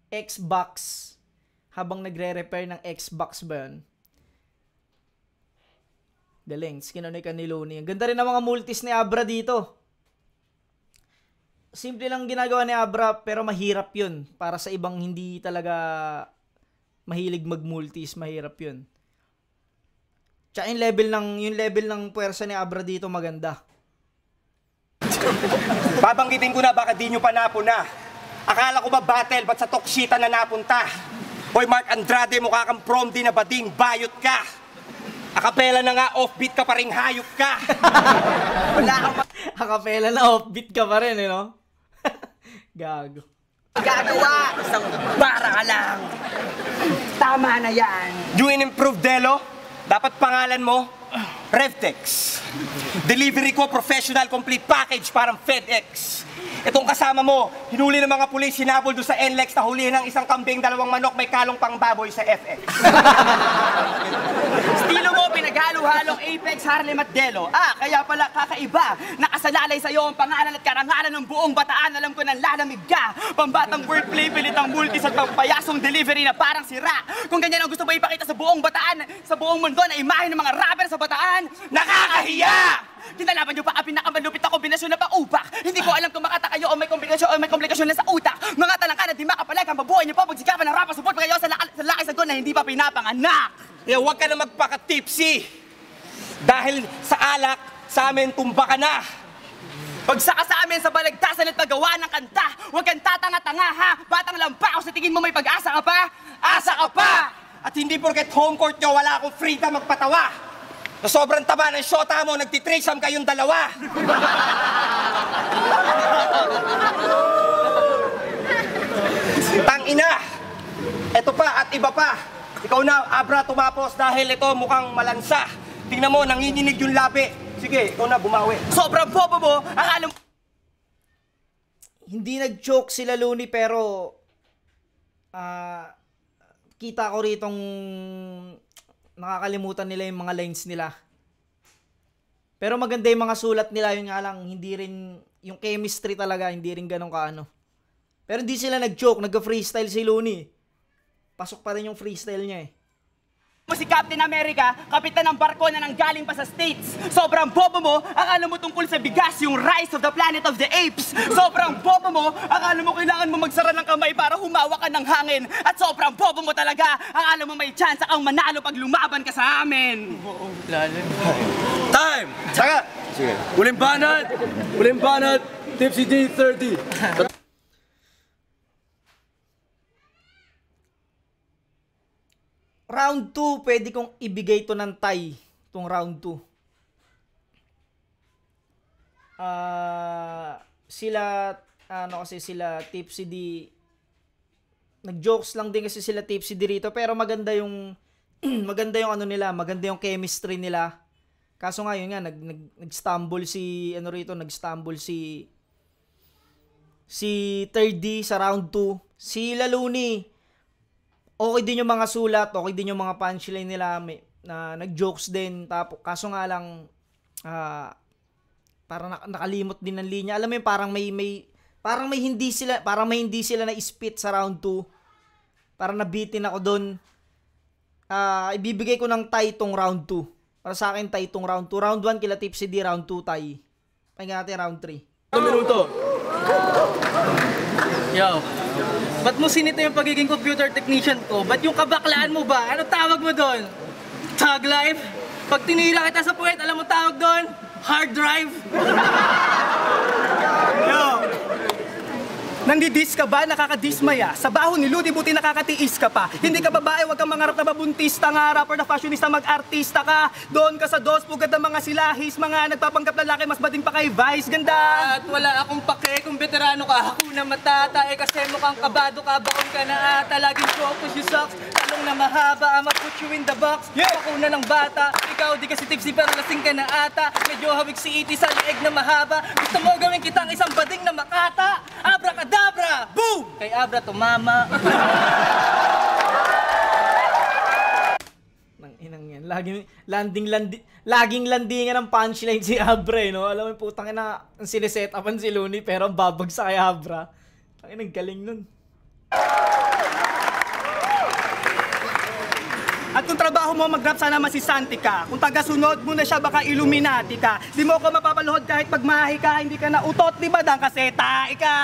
Xbox. Habang nagre-repair ng Xbox ba yun? Galing, kinonikan ni Looney. Ang ganda rin ng mga multis ni Abra dito. Simple lang ginagawa ni Abra, pero mahirap yun. Para sa ibang hindi talaga mahilig mag-multis, mahirap yun. Tsaka yung level ng puwersa ni Abra dito maganda. Babanggitin ko na, baka di nyo pa napuna. Akala ko ba battle, ba't sa Tokshita na napunta? Hoy Mark Andrade, mukha kang prom din na bading, bayot ka. Akapela na nga, offbeat ka pa ring hayop ka. Wala kang Akapela na offbeat ka pa rin, eh, no? Gago. magagawa. Isang bara ka lang. Tama na yan. You in-improve, Delo? Dapat pangalan mo, Revtex. Delivery ko, professional complete package, parang FedEx. Itong kasama mo, hinuli ng mga pulis, hinabol doon sa NLEX, nahulihin ng isang kambing, 2 manok, may kalong pang baboy sa FX. Estilo mo, pinaghalo-halong Apex, Harlem at Delo. Kaya pala kakaiba. Nakasalalay sa'yo ang pangalan at karangalan ng buong Bataan. Alam ko nang lalamig ka. Pambatang wordplay, pilitang multis at pampayasong delivery na parang sira. Kung ganyan ang gusto mo ipakita sa buong Bataan, sa buong mundo na imahe ng mga rapper sa Bataan, nakakahiya! Kinalaban nyo pa ang pinakamalupit na kombinasyon na paupak. Hindi ko alam kung makata kayo o may komplikasyon na sa utak. Mga talangka na di makapalag ang mabuhay nyo pa pagsikapan ng rapper support pa kayo sa laki sagot na hindi pa pinapanganak. Kaya huwag ka na magpaka-tipsy. Dahil sa alak, sa amin tumba ka na. Pagsaka sa amin sa balagtasan at paggawa ng kanta, huwag kang tatanga-tanga ha. Batang lampaw, sa tingin mo may pag-asa ka pa? Asa ka pa! At hindi porket home court nyo, wala akong freedom magpatawa. Na sobrang taba ng shota mo, nagtitrisam kayong dalawa. Tangina! Eto pa at iba pa. Ikaw na, Abra, tumapos dahil ito mukhang malansa. Tingnan mo, nanginginig yung labi. Sige, ikaw na, bumawi. Sobrang bobo mo, akala mo... Hindi nag-joke sila Looney pero kita ko ritong nakakalimutan nila yung mga lines nila. Pero maganda yung mga sulat nila, yun nga lang, hindi rin, yung chemistry talaga, hindi rin ganun kaano. Pero hindi sila nag-joke, nag-freestyle si Looney. Pasok pa rin yung freestyle niya eh. Si Captain America, kapitan ng barko na nanggaling pa sa States. Sobrang bobo mo, akala mo tungkol sa bigas, yung Rise of the Planet of the Apes. Sobrang bobo mo, akala mo kailangan mo magsara ng kamay para humawa ka ng hangin. At sobrang bobo mo talaga, akala mo may chance kang manalo pag lumaban ka sa amin. Time! Saka! Sige. Uling banat, Tipsy D30. Round 2, pwede kong ibigay to ng tie, tong round 2. Sila Tipsy D, nag-jokes lang din kasi sila Tipsy D rito, pero maganda yung maganda yung ano nila, maganda yung chemistry nila. Kaso nga yun nga, nag-stumble si Third D sa round 2. Si Looney, okay din yung mga sulat, okay din yung mga punchline nila, na nag-jokes din. Kaso nga lang, parang nakalimot din ng linya. Alam mo yun, parang may hindi sila na-spit sa round 2. Parang nabitin ako doon. Ibibigay ko ng tie tong round 2. Para sa akin, tie tong round 2. Round 1 kila Tipsy D, round 2 tie. Pakinggan natin round 3. 1 minuto. Yo. Ba't mo sinito yung pagiging computer technician ko? Ba't yung kabaklaan mo ba? Ano tawag mo doon? Tag life? Pag tinila kita sa puwet, alam mo tawag doon? Hard drive? Yo! Nandidis ka ba? Nakakadismaya. Sa baho ni Ludi, buti nakakatiis ka pa. Hindi ka babae, wag kang mangarap na babuntista nga, rapper na fashionista, mag-artista ka. Doon ka sa dos, pugad ng mga silahis, mga nagpapanggap lalaki, mas bading pa kay Vice. Ganda! At wala akong pake kung veterano ka. Ako na matata, kasi mukhang kabado ka, bakon ka na ata. Laging focus you sucks, talong na mahaba, I'ma put you in the box. Yeah. Ako na ng bata, ikaw di kasi tipsy pero lasing ka na ata. Medyo hawig si iti sa lieg na mahaba. Gusto mo gawin kitang isang bading na makata. Abracadabra! Boom! Kay Abra tumama. Nang inang yan. Laging landingan ng punchline si Abra, no? Alam mo, putang ina, ang siniset upan si Looney, pero ang babagsak kay Abra. Ang inang galing nun. At kung trabaho mo mag-rap, sana masisanti ka. Kung taga-sunod mo na siya, baka Illuminati ka. Di mo ko mapapaluhod kahit pagmahi ka, hindi ka na utot, di ba? Dang kasi tae ka!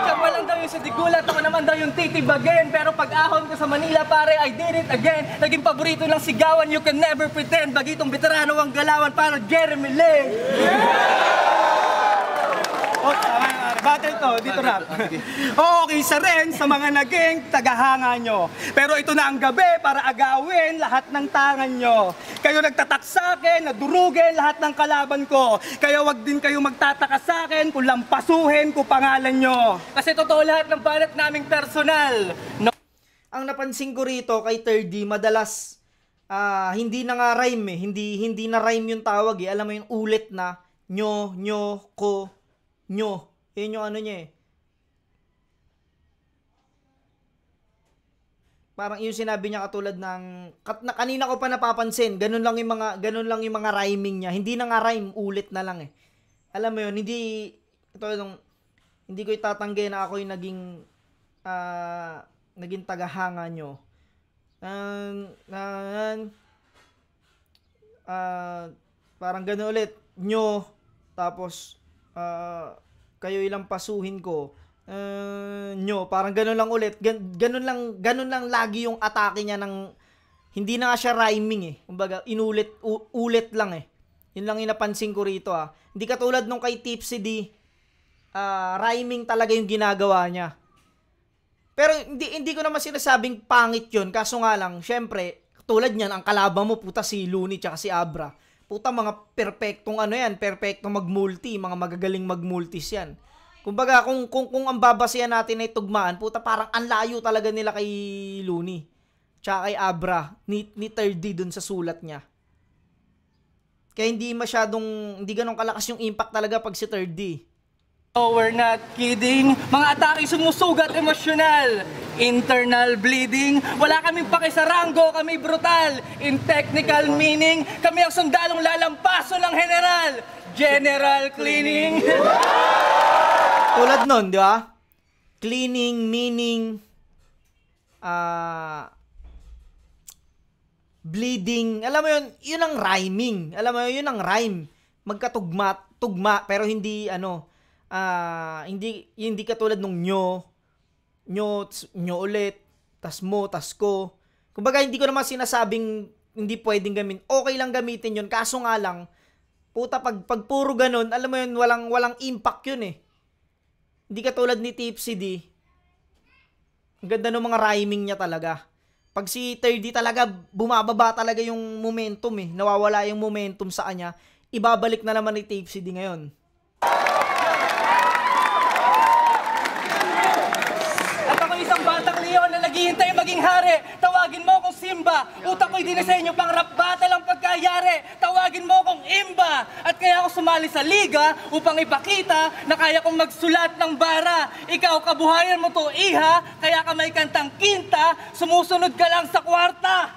Siya pa lang daw yung sa digulat, ako naman daw yung titibagin. Pero pag ahon ko sa Manila, pare, I did it again. Naging paborito ng sigawan, you can never pretend. Bagitong veterano ang galawan, para Jeremy Lin. Oh, tama na. Battle to, dito rap. Okay, sa rin sa mga naging tagahanga nyo. Pero ito na ang gabi para agawin lahat ng tangan nyo. Kayo nagtatak sa akin, nadurugin lahat ng kalaban ko. Kaya wag din kayo magtataka sa akin kung lampasuhin ko pangalan nyo. Kasi totoo lahat ng banat naming personal. No. Ang napansin ko rito kay 3D, madalas hindi na nga rhyme eh. Hindi na rhyme yung tawag eh. Alam mo yung ulit na nyo, ko, nyo. Yun yung ano niya eh. Parang yung sinabi niya katulad ng kanina ko pa napapansin, ganun lang yung mga rhyming niya. Hindi na nga rhyme, ulit na lang eh. Alam mo yun, hindi ko itatanggi na ako yung naging tagahanga nyo. Parang ganun ulit, nyo, tapos kayo ilang pasuhin ko. Nyo, parang ganun lang ulit. Ganun lang lagi yung atake niya ng hindi na nga siya rhyming eh. Kumbaga, ulit lang eh. Yun lang yung napansin ko rito ah. Hindi katulad nung kay Tipsy D, rhyming talaga yung ginagawa niya. Pero hindi ko naman sinasabing pangit yun. Kaso nga lang, syempre, tulad niyan, ang kalaban mo, puta si Looney tsaka si Abra. Puta, mga perfectong perfectong mag-multi, mga magagaling mag-multis yan. Kumbaga, kung ang babasihan natin ay tugmaan, puta, parang ang layo talaga nila kay Looney. Tsaka kay Abra, ni 3D dun sa sulat niya. Kaya hindi ganun kalakas yung impact talaga pag si 3D. Oh, we're not kidding. Mga atake sumusugat emosyonal. Internal bleeding. Wala kaming pakisaranggo, kami brutal. In technical meaning, kami ang sundalong lalampaso ng general. General cleaning. Tulad nun, di ba? Cleaning, meaning, bleeding. Alam mo yun ang rhyming. Alam mo yun ang rhyme. Tugma, pero hindi hindi katulad nung nyo ulit, tas mo, tas ko. Kumbaga, hindi ko naman sinasabing hindi pwedeng gamitin. Okay lang gamitin yun. Kaso nga lang, puta, pag puro ganun, alam mo yun, walang impact yun eh. Hindi katulad ni Tipsy D. Ang ganda ng mga rhyming niya talaga. Pag si 3D talaga, bumababa talaga yung momentum eh. Nawawala yung momentum sa kanya. Ibabalik na naman ni Tipsy D ngayon. Na naghihintay maging hari. Tawagin mo akong Simba. Utak ko'y dinisenyo pang rap battle ang pagkayari. Tawagin mo akong Imba. At kaya ako sumali sa liga upang ipakita na kaya kong magsulat ng bara. Ikaw, kabuhayan mo to, iha. Kaya ka may kantang kinta, sumusunod ka lang sa kwarta.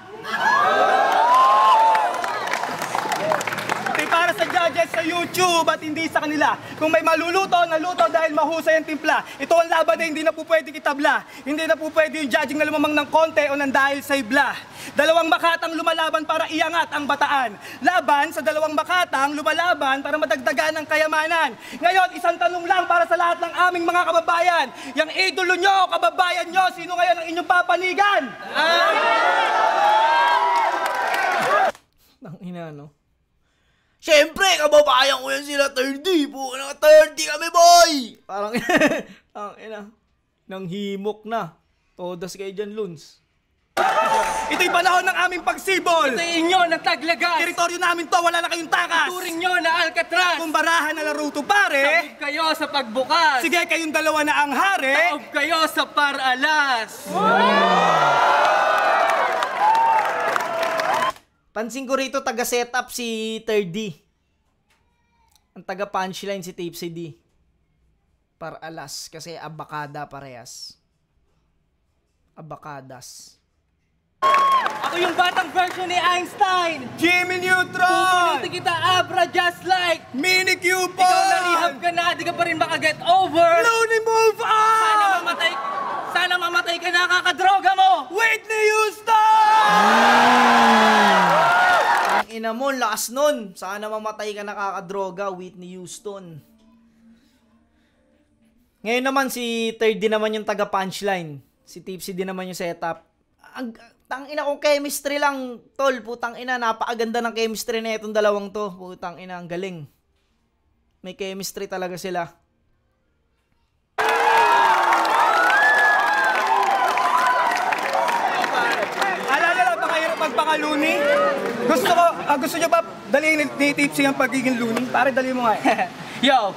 Okay, para sa judges sa YouTube at hindi sa kanila. Kung may maluluto, naluto dahil mahusay ang timpla. Ito ang laban na hindi na po pwedeng itabla. Hindi na po pwede yung judging na lumamang ng konti o nang dahil sa ibla. Dalawang makatang lumalaban para iangat ang bataan. Laban sa dalawang makatang lumalaban para madagdagan ang kayamanan. Ngayon, isang tanong lang para sa lahat ng aming mga kababayan. Yang idolo nyo, kababayan nyo, sino ngayon ang inyong papanigan? Ang ina, no? Siyempre, kababayan ko yan sila 30 po. 30 kami, boy! Parang, ang ina, nang himok na. Todas kayo dyan, Luns. Ito'y panahon ng aming pagsibol. Sa inyo ng Taglagas. Teritoryo namin to, wala na kayong takas. Turing nyo na Alcatraz. Kung barahan na laro to, pare. Sabog kayo sa pagbukas. Sige, kayong dalawa na ang hari. Taob kayo sa paralas. Pansin ko rito, taga-setup si 3D. Ang taga-punchline si Tipsy D. Para alas, kasi abakada parehas. Abakadas. Ako yung batang version ni Einstein. Jimmy Neutron. Pupunta kita abra just like. Mini Cupid. Ikaw narihab ka na, di ka pa rin makaget over. Looney, move on. Sana mamatay ka na, kakadroga mo. Whitney Houston. Ang ina mo, lakas nun. Sana mamatay ka nakakadroga, Whitney Houston. Ngayon naman, si 3D naman yung taga-punchline. Si Tipsy din naman yung setup. Tang ina kong chemistry lang, tol. Putang ina, napakaganda ng chemistry na itong dalawang to. Putang ina, ang galing. May chemistry talaga sila. Alala lang, pakahirap magpaka-loony. Gusto nyo ba dalihin ni Tipsy ang pagiging loony? Pare, dali mo nga eh. Yo!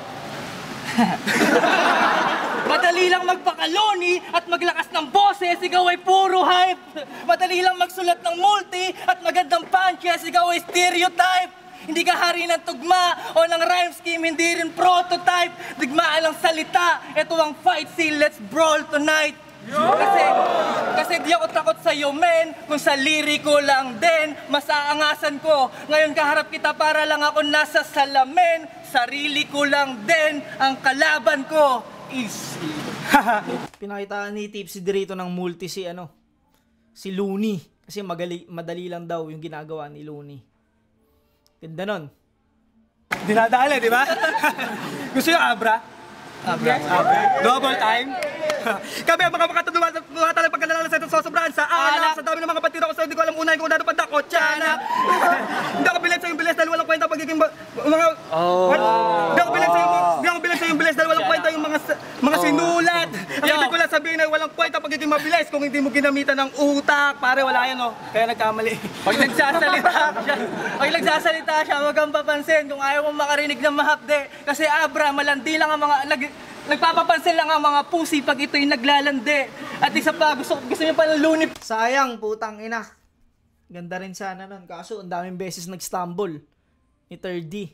Madali lang magpakaloni at maglakas ng boses, ikaw ay puro hype. Madali lang magsulat ng multi at magandang punches, ikaw ay stereotype. Hindi ka hari ng tugma o ng rhyme scheme, hindi rin prototype. Digmaan lang salita, ito ang fight scene, let's brawl tonight. Kasi di ako takot sa iyo, men. Kung sa liriko lang din, masaangasan ko. Ngayon kaharap kita para lang ako nasa salamin. Sarili ko lang din, ang kalaban ko. Easy. Pinakita ni Tipsy dito ng multi si Looney. Kasi madali lang daw yung ginagawa ni Looney. Ganda nun. Dinadali, di ba? Gusto nyo abra? Abra. Double time. Kami ang mga makatalang pagkalala sa itong sosobrahan sa alak. Sa dami ng mga batira ko sa hindi ko alam unahin kung ano panda ko. Tiyan. Hindi ako bilis sa yung bilis dahil walang kwenta pagiging mga... Hindi ako bilis sa yung bilis dahil walang kwenta yung mga sinulat. Ang ibig ko lang sabihin ay walang kwenta pagiging mabilis kung hindi mo ginamitan ng utak. Pare, wala yan, oh. Kaya nagkamali. Pag nagsasalita siya, huwag kang papansin kung ayaw mong makarinig ng mahapde. Kasi abra, malandi lang ang mga... Nagpapapansin lang ang mga pusi pag ito'y naglalande. At isa pa, gusto niyo pa ng Looney. Sayang, putang ina. Ganda rin sana nun. Kaso, ang daming beses nag-stumble ni 3D.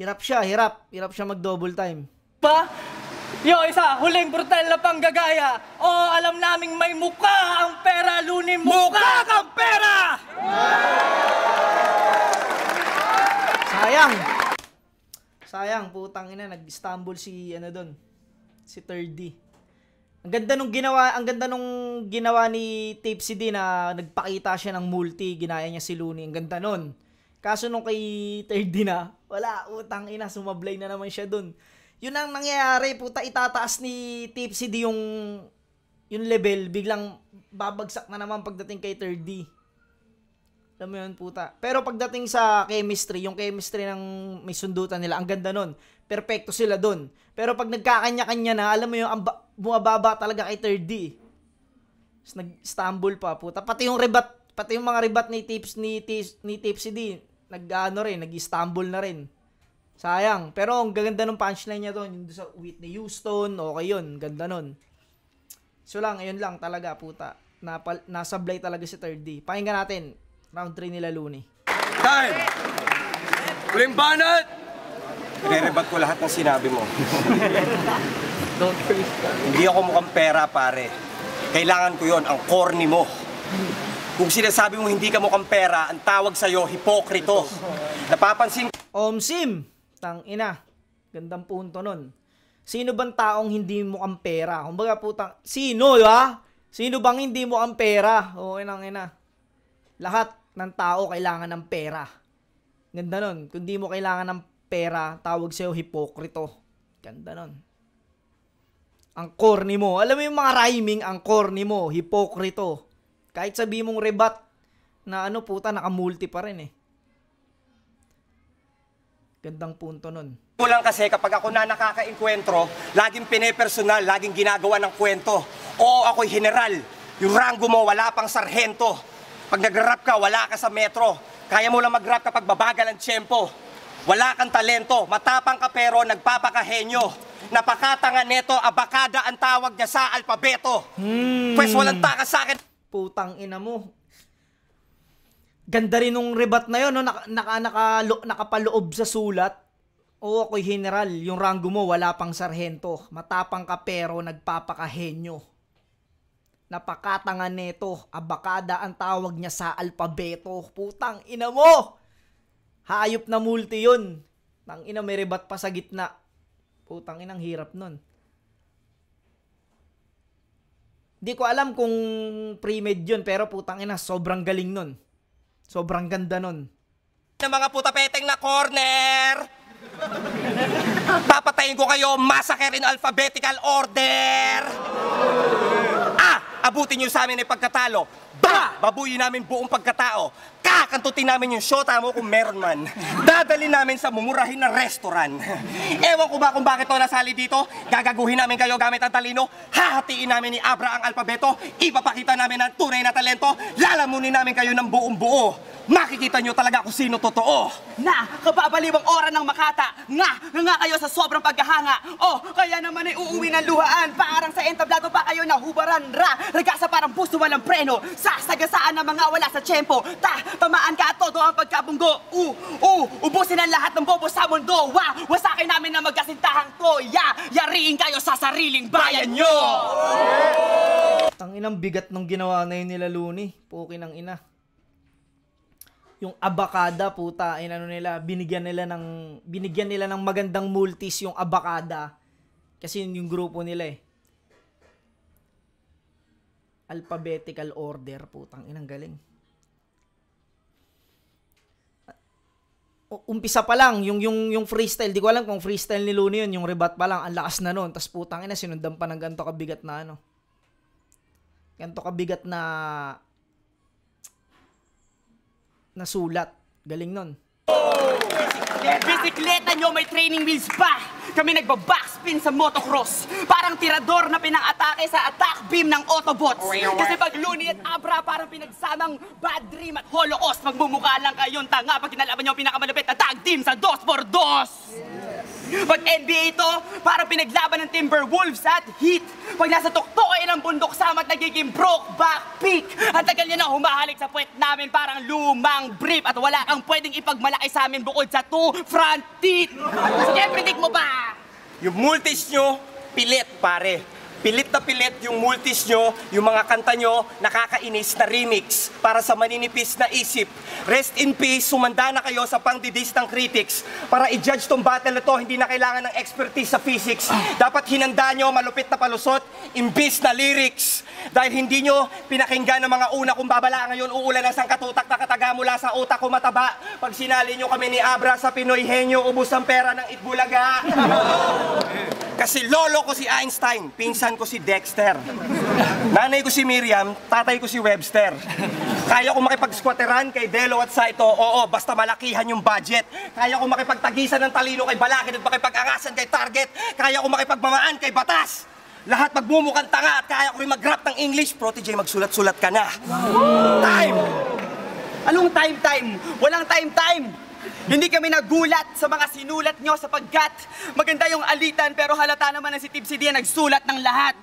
Hirap siya mag-double time. Pa? Yo, isa, huling brutal na panggagaya. Oh, alam naming may mukha ang pera, Looney. Mukha kang pera! Sayang, putang ina, nag-stumble si si 3D. Ang ganda nung ginawa ni Tipsy D na nagpakita siya ng multi, ginaya niya si Looney. Ang ganda nun. Kaso nung kay 3D na, wala, utang ina, sumablay na naman siya dun. Yun ang nangyayari, puta, itataas ni Tipsy D yung level, biglang babagsak na naman pagdating kay 3D. Alam mo yun, puta. Pero pagdating sa chemistry, yung chemistry ng may sundutan nila, ang ganda nun. Perfecto sila dun. Pero pag nagkakanya-kanya na, alam mo yung bumababa talaga kay 3D. Tapos nag-stumble pa, puta. Pati yung mga rebat ni Tipsy D, nag-stumble na rin. Sayang. Pero ang gaganda ng punchline niya doon, yung sa Whitney Houston, okay yun, ganda nun. So lang, ayun lang talaga, puta. Nasablay talaga si 3D. Pakinggan natin. Round 3 nila Looney. Time! Huling banat! Re-rebat ko lahat ng sinabi mo. Hindi ako mukhang pera, pare. Kailangan ko yon, ang corny mo. Kung sinasabi mo hindi ka mukhang pera, ang tawag sa'yo, hipokrito. Napapansin Sim, tang ina. Gandang punto nun. Sino bang taong hindi mo ang pera? Kumbaga putang, sino, di ba? Sino bang hindi mo ang pera? Oo, inang ina. Lahat ng tao kailangan ng pera. Ganda nun. Kung di mo kailangan ng pera, tawag sa'yo hipokrito. Ganda nun. Ang corny mo. Alam mo yung mga rhyming, ang corny mo, hipokrito. Kahit sabi mong rebat na ano puta, nakamulti pa rin eh. Gandang punto nun. mo lang kasi kapag ako na nakaka-enkwentro, laging pinepersonal, laging ginagawa ng kwento. Oo, ako'y general. Yung rango mo, wala pang sarhento. Pag nag-rap ka, wala ka sa metro. Kaya mo lang mag-rap kapag babagal ang tiyempo. Wala kang talento, matapang ka pero nagpapakahenyo. Napakatanga neto, abakada ang tawag niya sa alpabeto. Pwes walang takas sa akin. Putang ina mo. Ganda rin nung rebat na yun, no? Nakapaloob sa sulat. Oo, ako'y general. Yung rango mo, wala pang sarhento. Matapang ka pero nagpapakahenyo. Napakatanga neto, abakada ang tawag niya sa alpabeto. Putang ina mo! Hayop na multi yun. Tang ina, may rebat pa sa gitna. Putang inang hirap nun. Di ko alam kung pre-made yun, pero putang ina, sobrang galing nun. Sobrang ganda nun. Ng mga putapeteng na corner! Papatayin ko kayo, massacre in alphabetical order! Abutin nyo sa amin ay pagkatalo. Babuyin namin buong pagkatao. Kakantutin namin yung shota mo kung meron man. Dadali namin sa mumurahin na restaurant. Ewan ko ba kung bakit to nasali dito? Gagaguhin namin kayo gamit ang talino. Hahatiin namin ni Abra ang alpabeto. Ipapakita namin ang tunay na talento. Lalamunin namin kayo ng buong buo. Makikita nyo talaga kung sino totoo. Na, kababalibang ora ng makata. Nga kayo sa sobrang paghahanga. Oh, kaya naman ay uuwi ng luhaan. Parang sa entablado pa kayo nahubaran. Ragasa parang puso walang preno. Sasagasaan ng mga wala sa tiyempo. Tamaan ka at todo ang pagkabunggo. Ubusin ang lahat ng bobo sa mundo. Wasakin namin na magkasintahang to. Yariin kayo sa sariling bayan nyo. Tang inang bigat nung ginawa na yun nila Looney. Pukin ng ina. Yung abakada, puta, inano nila, binigyan nila ng magandang multis yung abakada. Kasi yun yung grupo nila eh. Alphabetical order, putang inang galing. Umpisa pa lang, yung freestyle, di ko alam kung freestyle ni Looney yun, yung rebat pa lang, ang lakas na nun. Tapos putang ina, sinundan pa ng ganito kabigat na ano. Ganito kabigat na sulat. Galing nun. Bisikleta nyo may training wheels pa. Kami nagbabackspin sa motocross. Parang tirador na pinang-atake sa attack beam ng Autobots. Kasi pag Looney at Abra parang pinagsamang Bad Dream at Holocaust. Magmumukha lang kayong tanga pag kinalaban nyo ang pinakamalapit na tag team sa 2x2. Pag NBA ito, parang pinaglaban ng Timberwolves at Heat. Pag nasa tuktok ay ng bundok samat nagiging Brokeback Peak. Ang tagal niya na humahalik sa puwet namin parang lumang brief. At wala kang pwedeng ipagmalaki sa amin bukod sa 2 front teeth. Sige, predict mo ba? Yung multis nyo, pilit pare. Pilit na pilit yung multis nyo, yung mga kanta nyo, nakakainis na remix para sa maninipis na isip. Rest in peace, sumanda na kayo sa pangdidis ng critics. Para i-judge tong battle na to, hindi na kailangan ng expertise sa physics. Dapat hinanda nyo malupit na palusot, imbis na lyrics. Dahil hindi nyo pinakinggan ng mga una kung babala ngayon, uulan na sang katutak na kataga mula sa utak ko mataba. Pag sinali nyo kami ni Abra sa Pinoy Henyo, ubus ang pera ng Itbulaga. Kasi lolo ko si Einstein, pinsan ko si Dexter. Nanay ko si Miriam, tatay ko si Webster. Kaya ko makipag-squatteran kay Delo at Saito, oo, basta malakihan yung budget. Kaya ko makipagtagisan ng talino kay Balakid at makipag-angasan kay Target. Kaya ko makipagmamaan kay Batas. Lahat magmumukhang tanga at kaya ko rin mag-rap ng English. Protege, magsulat-sulat ka na. Time! Anong time? Walang time! Hindi kami nagulat sa mga sinulat nyo sapagkat maganda yung alitan pero halata naman na si Tipsy D nagsulat ng lahat.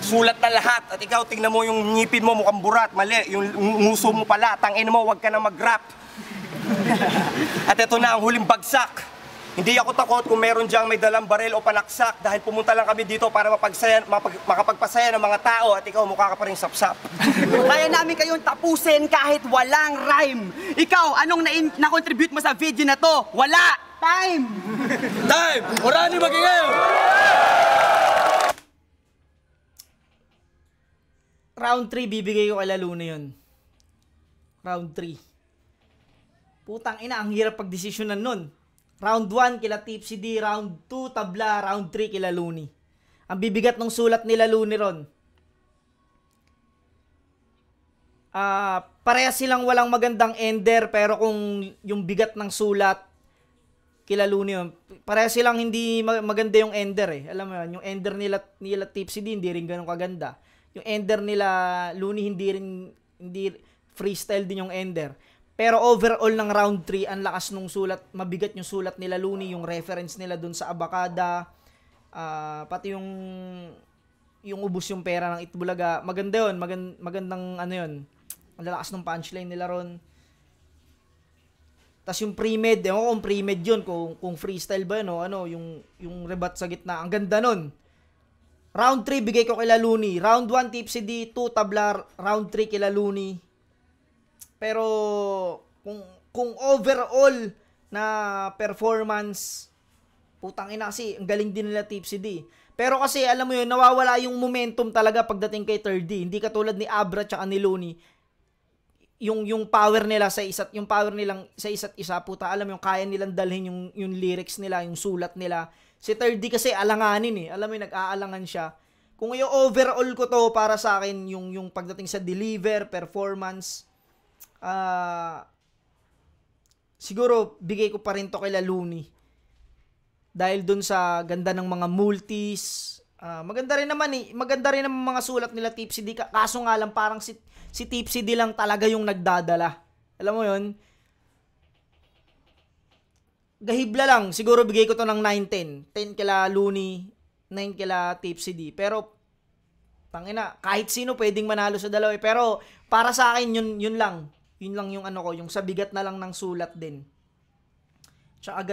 Sulat na lahat at ikaw tingnan mo yung ngipin mo mukhang burat, mali. Yung nguso mo pala, tangin mo, wag ka na mag-rap. At ito na ang huling bagsak. Hindi ako takot kung meron diyang may dalang baril o panaksak dahil pumunta lang kami dito para makapagpasaya ng mga tao at ikaw mukha ka pa rin sapsap. Kaya namin kayong tapusin kahit walang rhyme. Ikaw, anong na-contribute mo sa video na to? Wala! Time! Time! Orani magingay! Round 3, bibigay ko kay Laluna yun. Round 3. Putang ina, ang hirap pagdesisyonan nun. Round 1 kila Tipsy D, round 2 tabla, round 3 kila Looney. Ang bibigat ng sulat nila Looney ron. Parehas silang walang magandang ender, pero kung yung bigat ng sulat kila Looney yun, parehas silang hindi maganda yung ender eh. Alam mo yun, yung ender nila Tipsy D hindi rin ganun kaganda. Yung ender nila Looney hindi freestyle din yung ender. Pero overall ng round 3, ang lakas nung sulat, mabigat yung sulat nila Looney, yung reference nila dun sa Abacada, pati yung ubos yung pera ng Itbulaga. Maganda yun, magandang ano yun. Ang lakas ng punchline nila ron. Tapos yung pre-med, ewan ko kung pre-med yun, kung freestyle ba yun, o ano, yung rebat sa gitna. Ang ganda nun. Round 3, bigay ko kila Looney. Round 1, Tipsy D, 2 tabla, round 3 kila Looney. Pero kung overall na performance, putang ina kasi ang galing din nila Tipsy D. Pero kasi alam mo yun, nawawala yung momentum talaga pagdating kay 3D. Hindi katulad ni Abra tsaka ni Looney. Yung power nila sa isa't isa, puta, alam mo yung kaya nilang dalhin yung lyrics nila, yung sulat nila. Si 3D kasi alanganin eh. Alam mo yung nag-aalangan siya. Kung yung overall ko to para sa akin, yung pagdating sa deliver, performance, siguro bigay ko pa rin to kay Looney dahil dun sa ganda ng mga multis. Maganda rin naman mga sulat nila Tipsy D, kaso nga lang parang si Tipsy D lang talaga yung nagdadala. Alam mo yun, gahibla lang. Siguro bigay ko to ng 9-10 kila Looney, 9 kila Tipsy D. Pero tangina, kahit sino pwedeng manalo sa dalawa. Pero para sa akin yun lang yung ano ko, yung sa bigat na lang ng sulat din. Tsaka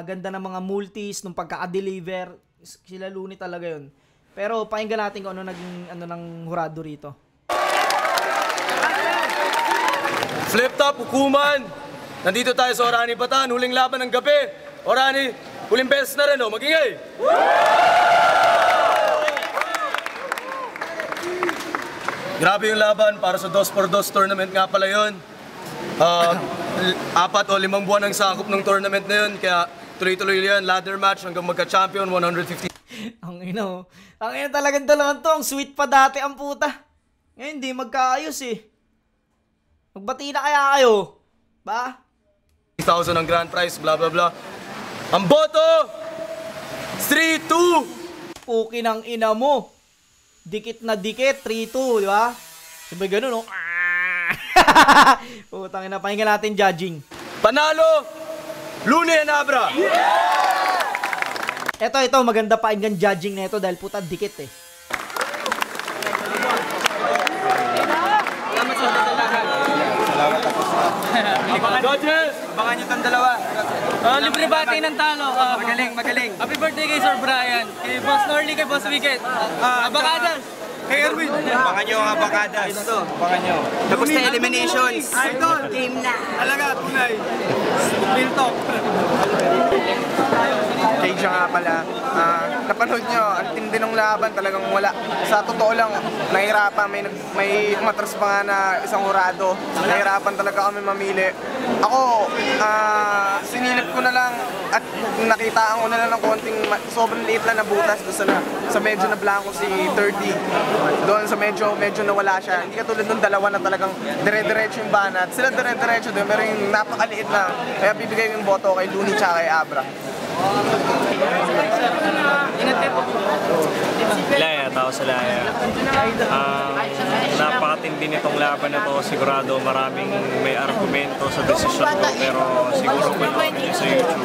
ganda ng mga multis, nung pagka-deliver, sila Looney talaga yun. Pero pakinggan natin kung ano naging ng hurado rito. Flip top, hukuman! Nandito tayo sa Orani Bataan, huling laban ng gabi. Orani, huling beses na rin, oh, magingay! Grabe yung laban para sa 2x2 tournament nga pala yun. 4 o 5 buwan ang sakop ng tournament na yun, kaya tuloy-tuloy yan, ladder match hanggang magka-champion, 150. Ang ina talagang dalawang to, ang sweet pa dati ang puta. Ngayon hindi magkaayos eh. Magbati na kaya kayo? Ba? 1,000 ang grand prize, blah blah blah. Ang boto! 3-2! Puki ng ina mo. Dikit na dikit, 3-2, di ba? Sabi ganun, no? Putang ina, pakinggan natin judging. Panalo! Looney and Abra! Ito, maganda pakinggan judging na ito dahil puta dikit eh. Judges! Abangan nyo itong dalawa. Libre bati ng talo. Magaling. Happy birthday kay Sir Brian, kay Boss Norly, kay Boss Wicket. Abacadas! Kay Erwin. Abangan nyo ang Abacadas. Abangan nyo. Tapos na eliminations. Idol. Game na. Talaga, tunay. Real talk. Kay siya nga pala, napanood nyo, ang tindi ng laban, talagang wala. Sa totoo lang, nahirapan, may umatras pa nga na isang hurado. Nahirapan talaga kami mamili. Ako, sinilip ko na lang at nakitaan ko na lang ng konting, sobrang liit lang na butas doon sa medyo na blanco si 30. Doon sa medyo nawala siya. Hindi katulad ng dalawa na talagang dire-diretso yung banat. Sila dire-diretso doon, pero yung napakaliit lang. Kaya bibigay ko yung boto kay Looney tsaka kay Abra. Laya, tao sa Laya. Napakatindi nitong laban na to. Sigurado maraming may argumento sa desisyon ko, pero siguro panood nyo sa YouTube.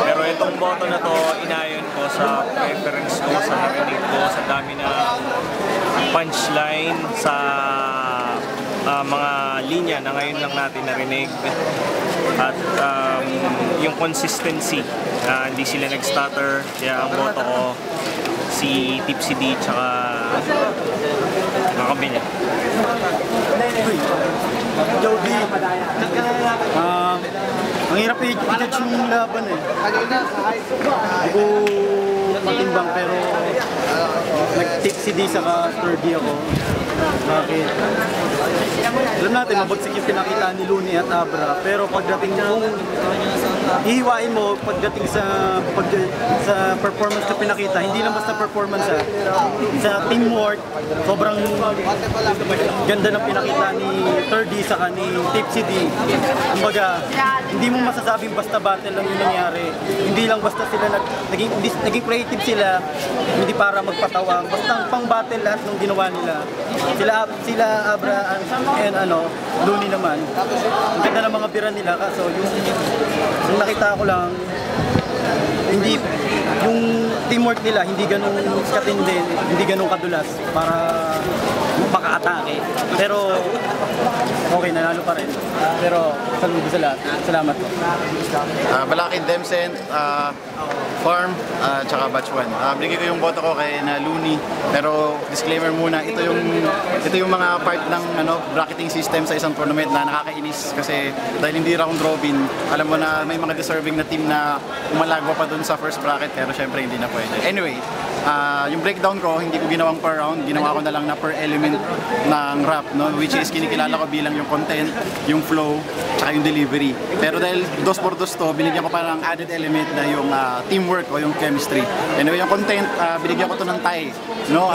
Pero itong boto na to, inayon ko sa preference ko, sa narinig ko, sa dami na punchline, sa mga linya na ngayon lang natin narinig. At yung consistency, hindi sila nag-stutter. Kaya ang boto ko, si Tipsy D tsaka mga kabinet. Jody, ang hirap i-judge yung laban eh. Ako matimbang pero nag-Tipsy D saka 3D ako. Bakit? Alam natin, mabagsik yung pinakita ni Looney at Abra, pero pagdating kung ihiwain mo, pagdating sa performance na pinakita, hindi lang basta performance sa teamwork, sobrang ganda ng pinakita ni 3D saka ni Tipsy D. Kumbaga, hindi mo masasabing basta battle lang yung nangyari. Hindi lang basta sila naging creative sila, hindi para magpatawa. Basta pang battle lahat ng ginawa nila. Sila Abra and Looney naman. Ang ganda ng mga bira nila, kaso yung nakita ko lang, hindi yung teamwork nila hindi ganun katindi, hindi ganun kadulas para maka-atake. Pero okay, nanalo pa rin. Pero saludo sa lahat. Salamat po. Balakin Demsen, Farm, tsaka Batch 1. Binigay ko yung boto ko kay na Looney. Pero disclaimer muna, ito yung mga part ng bracketing system sa isang tournament na nakakainis kasi dahil hindi round robin, alam mo na may mga deserving na team na umalagwa pa dun sa first bracket pero syempre hindi na pwede. Anyway, yung breakdown ko, hindi ko ginawang per round, ginawa ko na lang na per element ng rap, no? Which is kinikilala ko bilang yung content, yung flow, tsaka yung delivery. Pero dahil 2x2 to, binigyan ko parang added element na yung teamwork o yung chemistry. Anyway, yung content, binigyan ko to ng tie. No?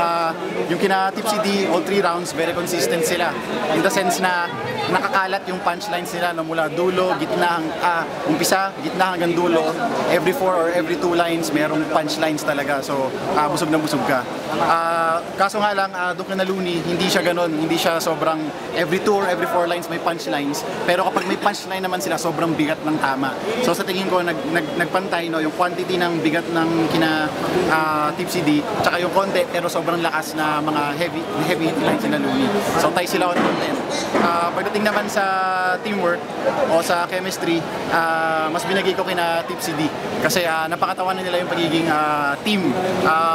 Yung kina Tipsy D, all 3 rounds, very consistent sila. In the sense na nakakalat yung punchlines nila no? Mula dulo, gitna, umpisa, gitna hanggang dulo. Every 4 or every 2 lines, merong punchlines talaga. So, busog na busog ka. Kaso nga lang, doon ka na Looney, hindi siya ganun. Hindi siya sobrang every 2 or every 4 lines may punchlines. Pero kapag may punchline naman sila, sobrang bigat ng tama. So sa tingin ko, nagpantay no, yung quantity ng bigat ng kina Tipsy D, tsaka yung konti, pero sobrang lakas na mga heavy lines nila Looney. So tie sila on content. Pagdating naman sa teamwork o sa chemistry, mas binigay ko kina Tipsy D. Kasi napakatawa na nila yung pagiging team.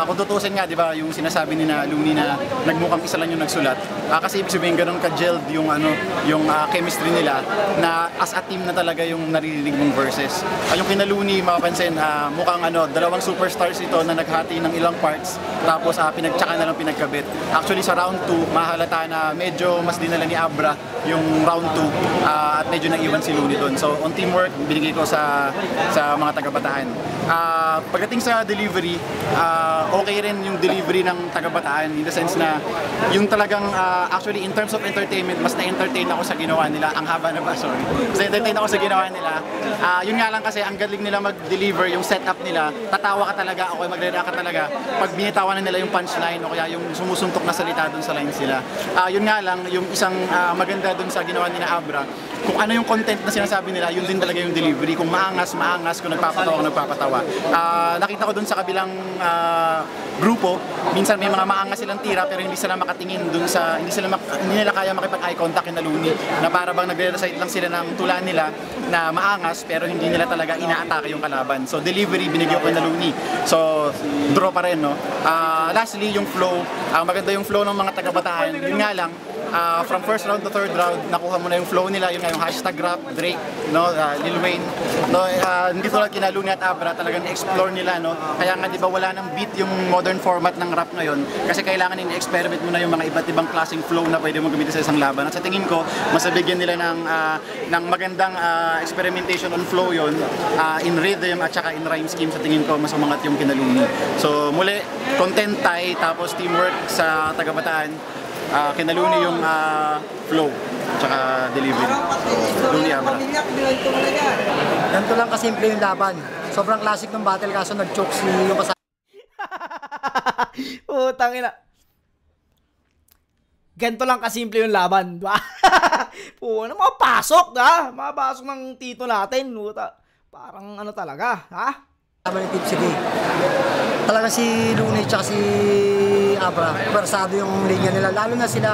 Kung tutusin nga, di ba, yung sinasabi ni na Looney na nagmukhang isa lang yung nagsulat. Kasi ibig sabihin ganun ka-gelled yung chemistry nila na as a team na talaga yung naririnig mong verses. Yung kina Looney, mapapansin, mukhang dalawang superstars ito na naghati ng ilang parts tapos pinagtsaka na lang pinagkabit. Actually sa round 2, mahalata na medyo mas dinala ni Abra yung round 2 at medyo naiwan si Looney doon. So on teamwork, binigay ko sa mga taga-Bataan. Pagdating sa delivery, okay rin yung delivery ng taga-Bataan in the sense na yung talagang actually in terms of entertainment, mas na-entertain ako sa ginawa nila. Ang haba na ba? Sorry. Mas na-entertain ako sa ginawa nila. Yun nga lang kasi ang galing nila mag-deliver, yung setup nila, tatawa ka talaga o magre-react ka talaga pag binitawan na nila yung punchline o kaya yung sumusuntok na salita dun sa lines nila. Yun nga lang, yung isang maganda dun sa ginawa ni na Abra, kung ano yung content na sinasabi nila, yun din talaga yung delivery. Kung maangas, kung nagpapatawa. Nakita ko dun sa kabilang grupo, minsan may mga maangas silang tira pero hindi sila makatingin dun sa, hindi nila kaya makipag-eye contact na Looney, na para bang nagre-recite lang sila ng tula nila na maangas pero hindi nila talaga inaatake yung kalaban. So delivery, binigyan ko na Looney. So draw pa rin, no? Lastly, yung flow. Maganda yung flow ng mga taga-Bataan. Yun nga lang, from first round to third round, nakuha mo na yung flow nila, yun nga yung hashtag rap, Drake, no, Lil Wayne. No, hindi tulad kina Looney at Abra, talagang na-explore nila, no. Kaya nga di ba wala nang beat yung modern format ng rap ngayon kasi kailangan in-experiment mo na yung mga iba't ibang klaseng flow na pwede mo gamitin sa isang laban. At sa tingin ko, mas nabigyan nila ng magandang experimentation on flow yon, in rhythm at saka in rhyme scheme. Sa tingin ko, mas umangat yung kina Looney. So muli, content tie, tapos teamwork sa taga-Bataan. Kina Looney yung flow tsaka delivery. Looney Abra. Ganito lang kasimple yung laban. Sobrang classic ng battle kaso nag-choke si yung kasama. Putang ina. Ganito lang kasimple yung laban, diba? Puno, mga pasok, ha? Mga pasok ng tito natin. Puta. Parang talaga, ha? Tama ni Tipsy D. Talaga si Looney tsaka si Abra, persado yung linya nila. Lalo na sila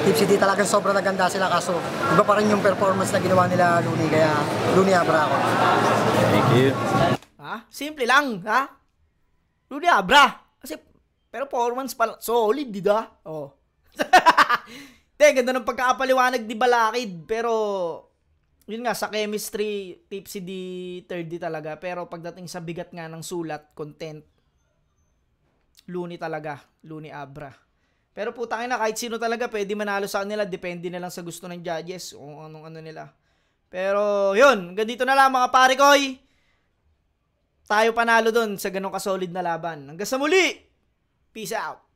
Tipsy D, talagang sobrang naganda sila. Kaso iba pa rin yung performance na ginawa nila Looney. Kaya Looney Abra ako. Thank you. Ha? Simple lang, ha? Looney Abra. Kasi performance pa lang. Solid, di ba? Oh. Ganda ng pagkakapaliwanag di Balakid. Pero, yun nga, sa chemistry, Tipsy D, 3D talaga. Pero pagdating sa bigat nga ng sulat, content, Looney talaga. Looney Abra. Pero putangin na, kahit sino talaga pwede manalo sa kanila. Depende na lang sa gusto ng judges. O anong ano nila. Pero, yun. Hanggang dito na lang mga pare koy. Tayo panalo dun sa ganong kasolid na laban. Hanggang sa muli. Peace out.